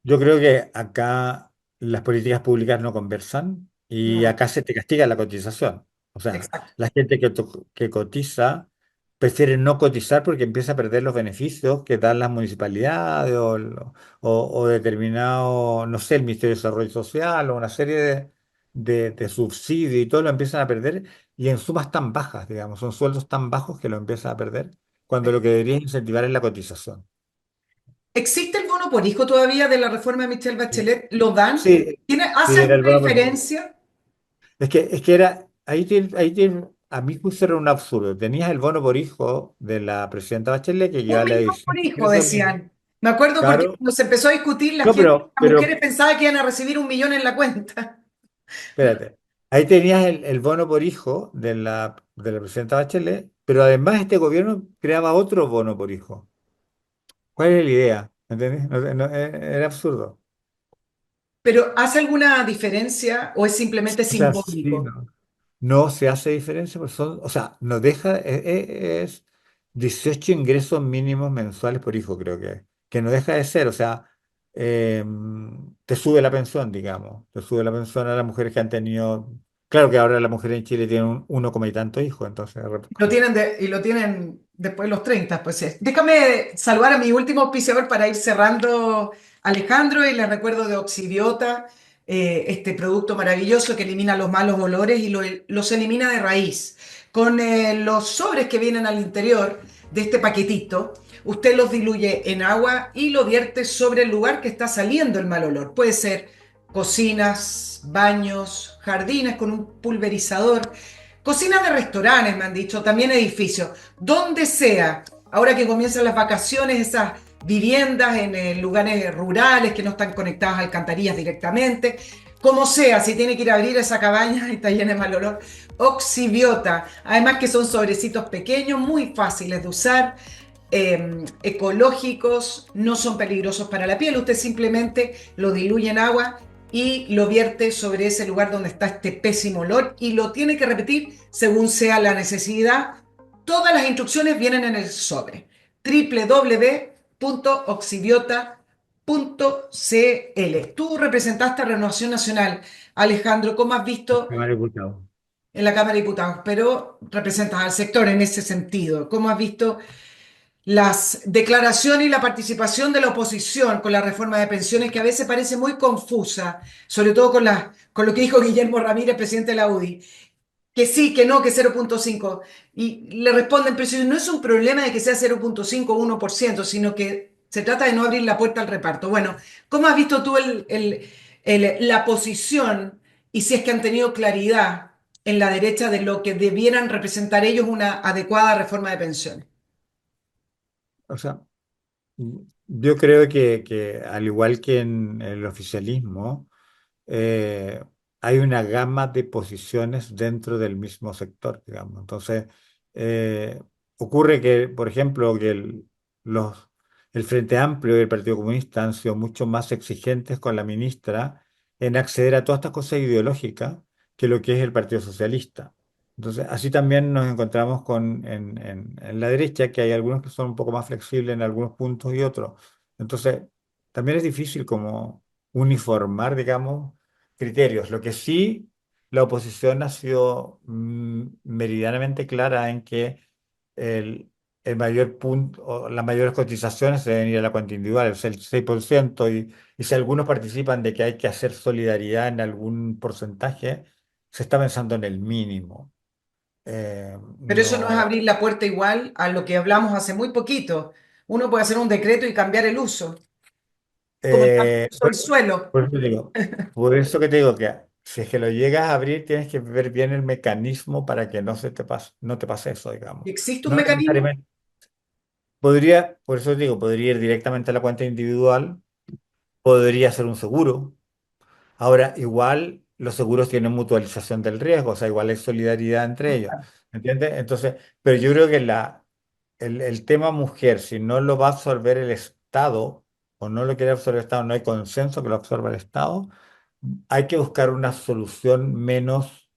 Yo creo que acá las políticas públicas no conversan y No, acá se te castiga la cotización. O sea, exacto. la gente que cotiza prefiere no cotizar porque empieza a perder los beneficios que dan las municipalidades o determinado, no sé, el Ministerio de Desarrollo Social o una serie de subsidios y todo lo empiezan a perder y en sumas tan bajas, digamos, son sueldos tan bajos que lo empiezan a perder cuando lo que debería incentivar es la cotización. ¿Existe el bono por hijo todavía de la reforma de Michelle Sí, Bachelet? ¿Lo dan? sí, ¿Hace sí, era el alguna bono. diferencia? Es que era, a mi juicio era un absurdo. Tenías el bono por hijo de la presidenta Bachelet que Un equivale a millón por 16 hijo, ingresos mínimos. decían. Me acuerdo porque Claro. cuando se empezó a discutir, No, las mujeres pensaban que iban a recibir 1 millón en la cuenta. espérate. Ahí tenías el bono por hijo de la presidenta Bachelet, pero además este gobierno creaba otro bono por hijo. ¿Cuál es la idea? ¿Entendés? Era absurdo. Pero ¿hace alguna diferencia o es simplemente O sea, sí, simbólico? no. No se hace diferencia, pues o sea, nos deja, es 18 ingresos mínimos mensuales por hijo, creo que no deja de ser, o sea, te sube la pensión, digamos, te sube la pensión a las mujeres que han tenido, Claro que ahora las mujeres en Chile tienen uno coma y tanto hijos, entonces, Y lo tienen después de los 30, pues es. Déjame saludar a mi último auspiciador para ir cerrando, Alejandro, y les recuerdo de Oxibiota, este producto maravilloso que elimina los malos olores y los elimina de raíz. Con los sobres que vienen al interior de este paquetito, usted los diluye en agua y lo vierte sobre el lugar que está saliendo el mal olor. Puede ser cocinas, baños, jardines con un pulverizador. Cocinas de restaurantes, me han dicho, también edificios, donde sea. Ahora que comienzan las vacaciones, esas viviendas en lugares rurales que no están conectadas a alcantarillas directamente, como sea, si tiene que ir a abrir esa cabaña y está llena de mal olor, Oxibiota. Además que son sobrecitos pequeños, muy fáciles de usar, ecológicos, no son peligrosos para la piel. Usted simplemente lo diluye en agua y lo vierte sobre ese lugar donde está este pésimo olor y lo tiene que repetir según sea la necesidad. Todas las instrucciones vienen en el sobre www.oxibiota.cl. Tú representaste a Renovación Nacional, Alejandro, ¿cómo has visto Cámara de Diputados. en la Cámara de Diputados? Pero representas al sector en ese sentido. ¿Cómo has visto las declaraciones y la participación de la oposición con la reforma de pensiones, que a veces parece muy confusa, sobre todo con lo que dijo Guillermo Ramírez, presidente de la UDI, que sí, que no, que 0,5? Y le responden, pero si no es un problema de que sea 0,5 o 1%, sino que se trata de no abrir la puerta al reparto. Bueno, ¿cómo has visto tú la posición y si es que han tenido claridad en la derecha de lo que debieran representar ellos una adecuada reforma de pensiones? O sea, yo creo que al igual que en el oficialismo, eh, hay una gama de posiciones dentro del mismo sector, digamos. Entonces, eh, ocurre que, por ejemplo, que el Frente Amplio y el Partido Comunista han sido mucho más exigentes con la ministra en acceder a todas estas cosas ideológicas que lo que es el Partido Socialista. Entonces, así también nos encontramos en la derecha, que hay algunos que son un poco más flexibles en algunos puntos y otros. Entonces, también es difícil como uniformar, digamos, criterios. Lo que sí, la oposición ha sido meridianamente clara en que el, el mayor punto, o las mayores cotizaciones se deben ir a la cuenta individual, es el 6%, y si algunos participan de que hay que hacer solidaridad en algún porcentaje, se está pensando en el mínimo. Pero eso no es No, abrir la puerta igual a lo que hablamos hace muy poquito. Uno puede hacer un decreto y cambiar el uso, como el cambio de uso del suelo. por eso te digo, por eso que te digo que si es que lo llegas a abrir, tienes que ver bien el mecanismo para que no se te pase, no te pase eso, digamos. ¿Existe un No mecanismo? necesariamente. Podría, por eso te digo, podría ir directamente a la cuenta individual, podría ser un seguro. Ahora, igual los seguros tienen mutualización del riesgo, o sea, igual hay solidaridad entre ellos. ¿Entiendes? Entonces, pero yo creo que el tema mujer, si no lo va a absorber el Estado o no lo quiere absorber el Estado, no hay consenso que lo absorba el Estado, hay que buscar una solución menos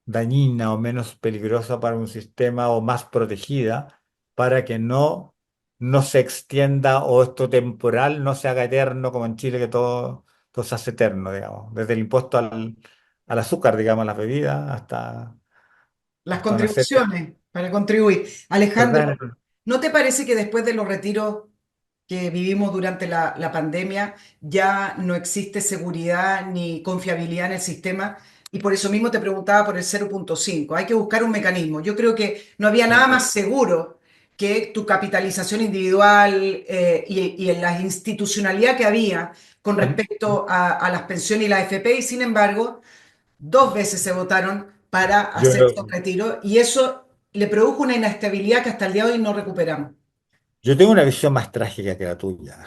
dañina o menos peligrosa para un sistema o más protegida para que no se extienda o esto temporal no se haga eterno como en Chile que todo se hace eterno, digamos, desde el impuesto al azúcar, digamos, a las bebidas Las hasta una serie. contribuciones para contribuir. ¿Verdad? Alejandro, ¿no te parece que después de los retiros que vivimos durante la pandemia ya no existe seguridad ni confiabilidad en el sistema? Y por eso mismo te preguntaba por el 0,5. Hay que buscar un mecanismo. Yo creo que no había nada más seguro que tu capitalización individual, y en la institucionalidad que había con Am- respecto a las pensiones y la AFP, y sin embargo, dos veces se votaron para hacer Yo, esos retiros y eso le produjo una inestabilidad que hasta el día de hoy no recuperamos. yo tengo una visión más trágica que la tuya.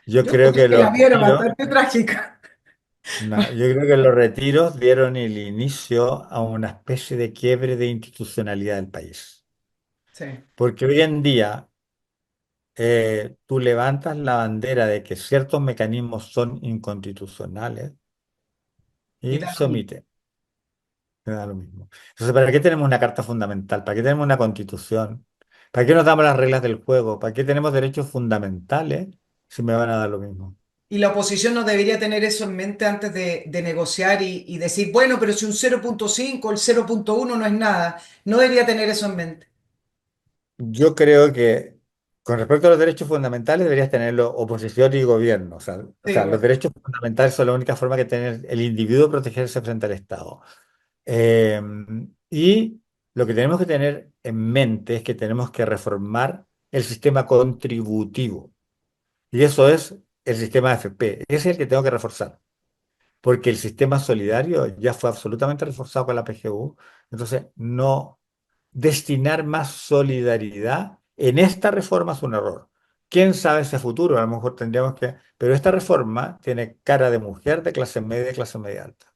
Yo Yo creo escuché que que los la vieron retiros, bastante trágica. no, yo creo que los retiros dieron el inicio a una especie de quiebre de institucionalidad del país. Sí, Porque hoy en día tú levantas la bandera de que ciertos mecanismos son inconstitucionales y y da se lo mismo. omite. Me da lo mismo. Entonces, ¿para qué tenemos una carta fundamental? ¿Para qué tenemos una constitución? ¿Para qué nos damos las reglas del juego? ¿Para qué tenemos derechos fundamentales si me van a dar lo mismo? Y la oposición no debería tener eso en mente antes de negociar y decir, bueno, pero si un 0,5, el 0,1 no es nada. No debería tener eso en mente. Yo creo que con respecto a los derechos fundamentales deberías tenerlo oposición y gobierno. Sí, Los bueno. derechos fundamentales son la única forma que tiene el individuo de protegerse frente al Estado. Eh, y lo que tenemos que tener en mente es que tenemos que reformar el sistema contributivo. Y eso es el sistema AFP. Ese es el que tengo que reforzar. Porque el sistema solidario ya fue absolutamente reforzado con la PGU. Entonces, no destinar más solidaridad en esta reforma es un error. ¿Quién sabe ese futuro? A lo mejor tendríamos que... Pero esta reforma tiene cara de mujer de clase media alta.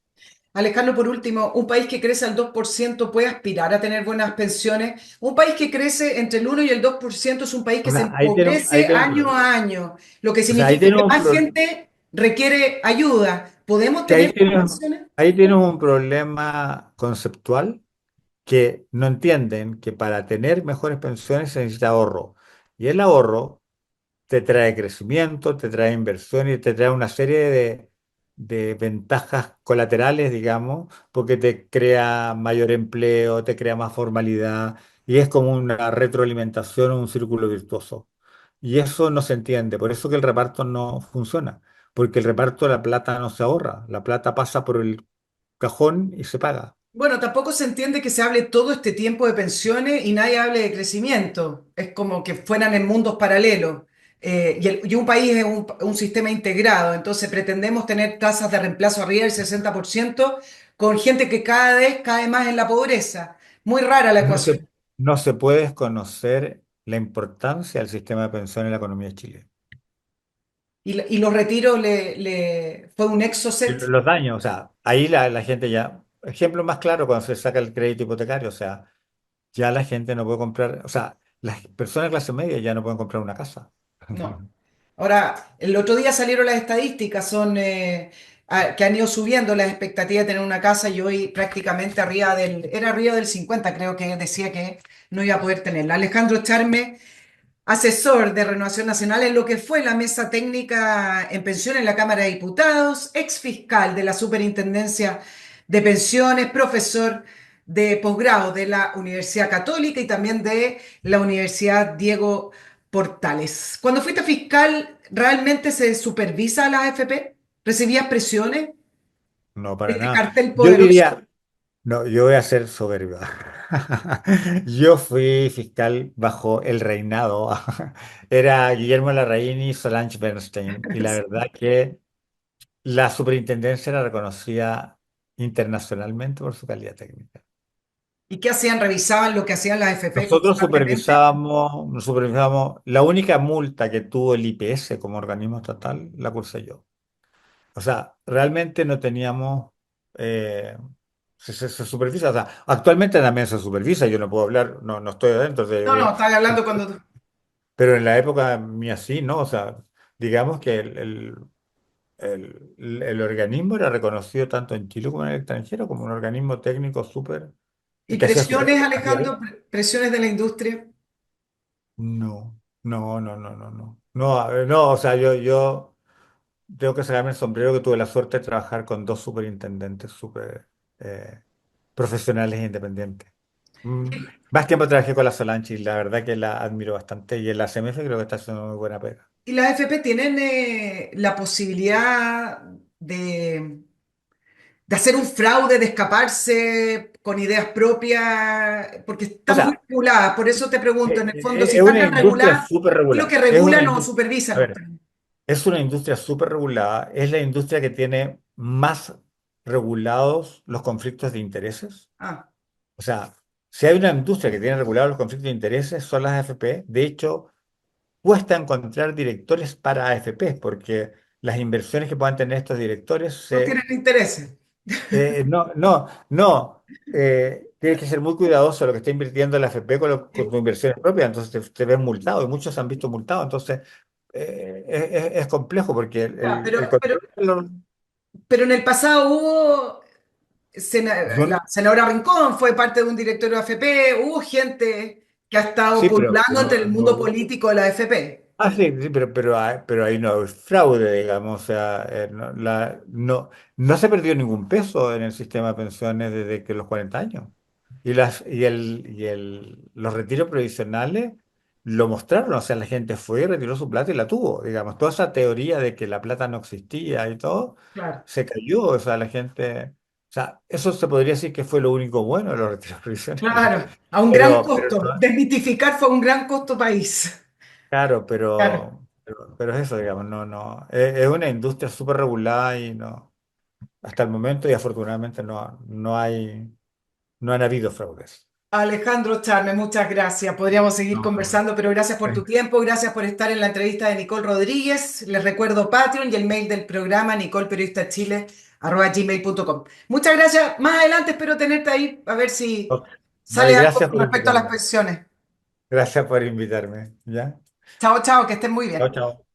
Alejandro, por último, un país que crece al 2% puede aspirar a tener buenas pensiones. Un país que crece entre el 1 y el 2% es un país que O se sea, ahí empobrece tenemos un año problema. a año, lo que O sea, significa que más gente requiere ayuda. ¿Podemos que tener buenas pensiones? ahí tienes un problema conceptual que no entienden que para tener mejores pensiones se necesita ahorro. Y el ahorro te trae crecimiento, te trae inversión y te trae una serie de ventajas colaterales, digamos, porque te crea mayor empleo, te crea más formalidad y es como una retroalimentación o un círculo virtuoso. Y eso no se entiende, por eso que el reparto no funciona, porque el reparto de la plata no se ahorra, la plata pasa por el cajón y se paga. Bueno, tampoco se entiende que se hable todo este tiempo de pensiones y nadie hable de crecimiento. Es como que fueran en mundos paralelos. Y un país es un sistema integrado, entonces pretendemos tener tasas de reemplazo arriba del 60% con gente que cada vez cae más en la pobreza. Muy rara la No ecuación. se, no se puede desconocer la importancia del sistema de pensión en la economía chilena. Y los retiros fue un Y exocet. los daños, o sea, ahí la gente ya, ejemplo más claro cuando se saca el crédito hipotecario, o sea, ya la gente no puede comprar, o sea, las personas de clase media ya no pueden comprar una casa. No. Ahora, el otro día salieron las estadísticas, que han ido subiendo las expectativas de tener una casa y hoy prácticamente era arriba del 50, creo que decía que no iba a poder tenerla. Alejandro Charme, asesor de Renovación Nacional en lo que fue la mesa técnica en pensión en la Cámara de Diputados, ex fiscal de la Superintendencia de Pensiones, profesor de posgrado de la Universidad Católica y también de la Universidad Diego Portales. Cuando fuiste fiscal, ¿realmente se supervisa a la AFP? ¿Recibías presiones No, de para este nada. cartel Yo poderoso? diría, no, yo voy a ser soberbio. Yo fui fiscal bajo el reinado. Era Guillermo Larraín y Solange Bernstein. Y la verdad que la superintendencia era reconocida internacionalmente por su calidad técnica. ¿Y qué hacían? ¿Revisaban lo que hacían las AFP Nosotros constantemente? supervisábamos, la única multa que tuvo el IPS como organismo estatal la cursé yo. O sea, realmente no teníamos, eh, se supervisa, o sea, actualmente también se supervisa, yo no puedo hablar, no estoy adentro, No, no, estaba hablando cuando... pero en la época mía sí, ¿no? O sea, digamos que el organismo era reconocido tanto en Chile como en el extranjero como un organismo técnico súper, ¿Y que hacía su presiones, pega. Alejandro? ¿Presiones de la industria? No, no, no, no, no, no. No, no, o sea, yo tengo que sacarme el sombrero que tuve la suerte de trabajar con dos superintendentes súper profesionales e independientes. Mm, Más tiempo trabajé con la Solange y la verdad que la admiro bastante y en la CMF creo que está haciendo muy buena pega. ¿Y las AFP tienen la posibilidad de, de hacer un fraude, de escaparse con ideas propias? Porque O están muy sea, reguladas. Por eso te pregunto, en el fondo, si es están una tan industria reguladas, súper ¿qué es lo que regulada. regulan o supervisan A ver, ustedes? es una industria súper regulada. Es la industria que tiene más regulados los conflictos de intereses. Ah, O sea, si hay una industria que tiene regulados los conflictos de intereses, son las AFP. De hecho, cuesta encontrar directores para AFP porque las inversiones que puedan tener estos directores no tienen intereses. tienes que ser muy cuidadoso de lo que está invirtiendo la AFP con tus inversiones propias, entonces te ves multado y muchos se han visto multados, entonces es complejo porque Ya, el control pero en el pasado hubo, la son- senadora Rincón fue parte de un directorio de AFP, hubo gente que ha estado sí, pululando pero entre el no mundo hubo. político de la AFP. Ah, sí, sí, pero ahí no hay fraude, digamos, o sea, no se perdió ningún peso en el sistema de pensiones desde que los 40 años. Los retiros previsionales lo mostraron, o sea, la gente fue y retiró su plata y la tuvo, digamos, toda esa teoría de que la plata no existía y todo, Claro, se cayó, o sea, la gente, o sea, eso se podría decir que fue lo único bueno de los retiros previsionales, claro, a un gran pero costo. Desmitificar fue un gran costo país. claro, Claro. pero es eso, digamos, es una industria súper regulada y no, hasta el momento y afortunadamente no han habido fraudes. Alejandro Charme, muchas gracias. Podríamos seguir No. conversando, pero gracias por tu tiempo, gracias por estar en la entrevista de Nicole Rodríguez. Les recuerdo Patreon y el mail del programa nicolperiodistachile@gmail.com. Muchas gracias. Más adelante espero tenerte ahí a ver si Ok. sale Vale, algo gracias con por respecto a las invitarme. pensiones. Gracias por invitarme. ¿Ya? Chao, chao, que estén muy Chao, bien. chao.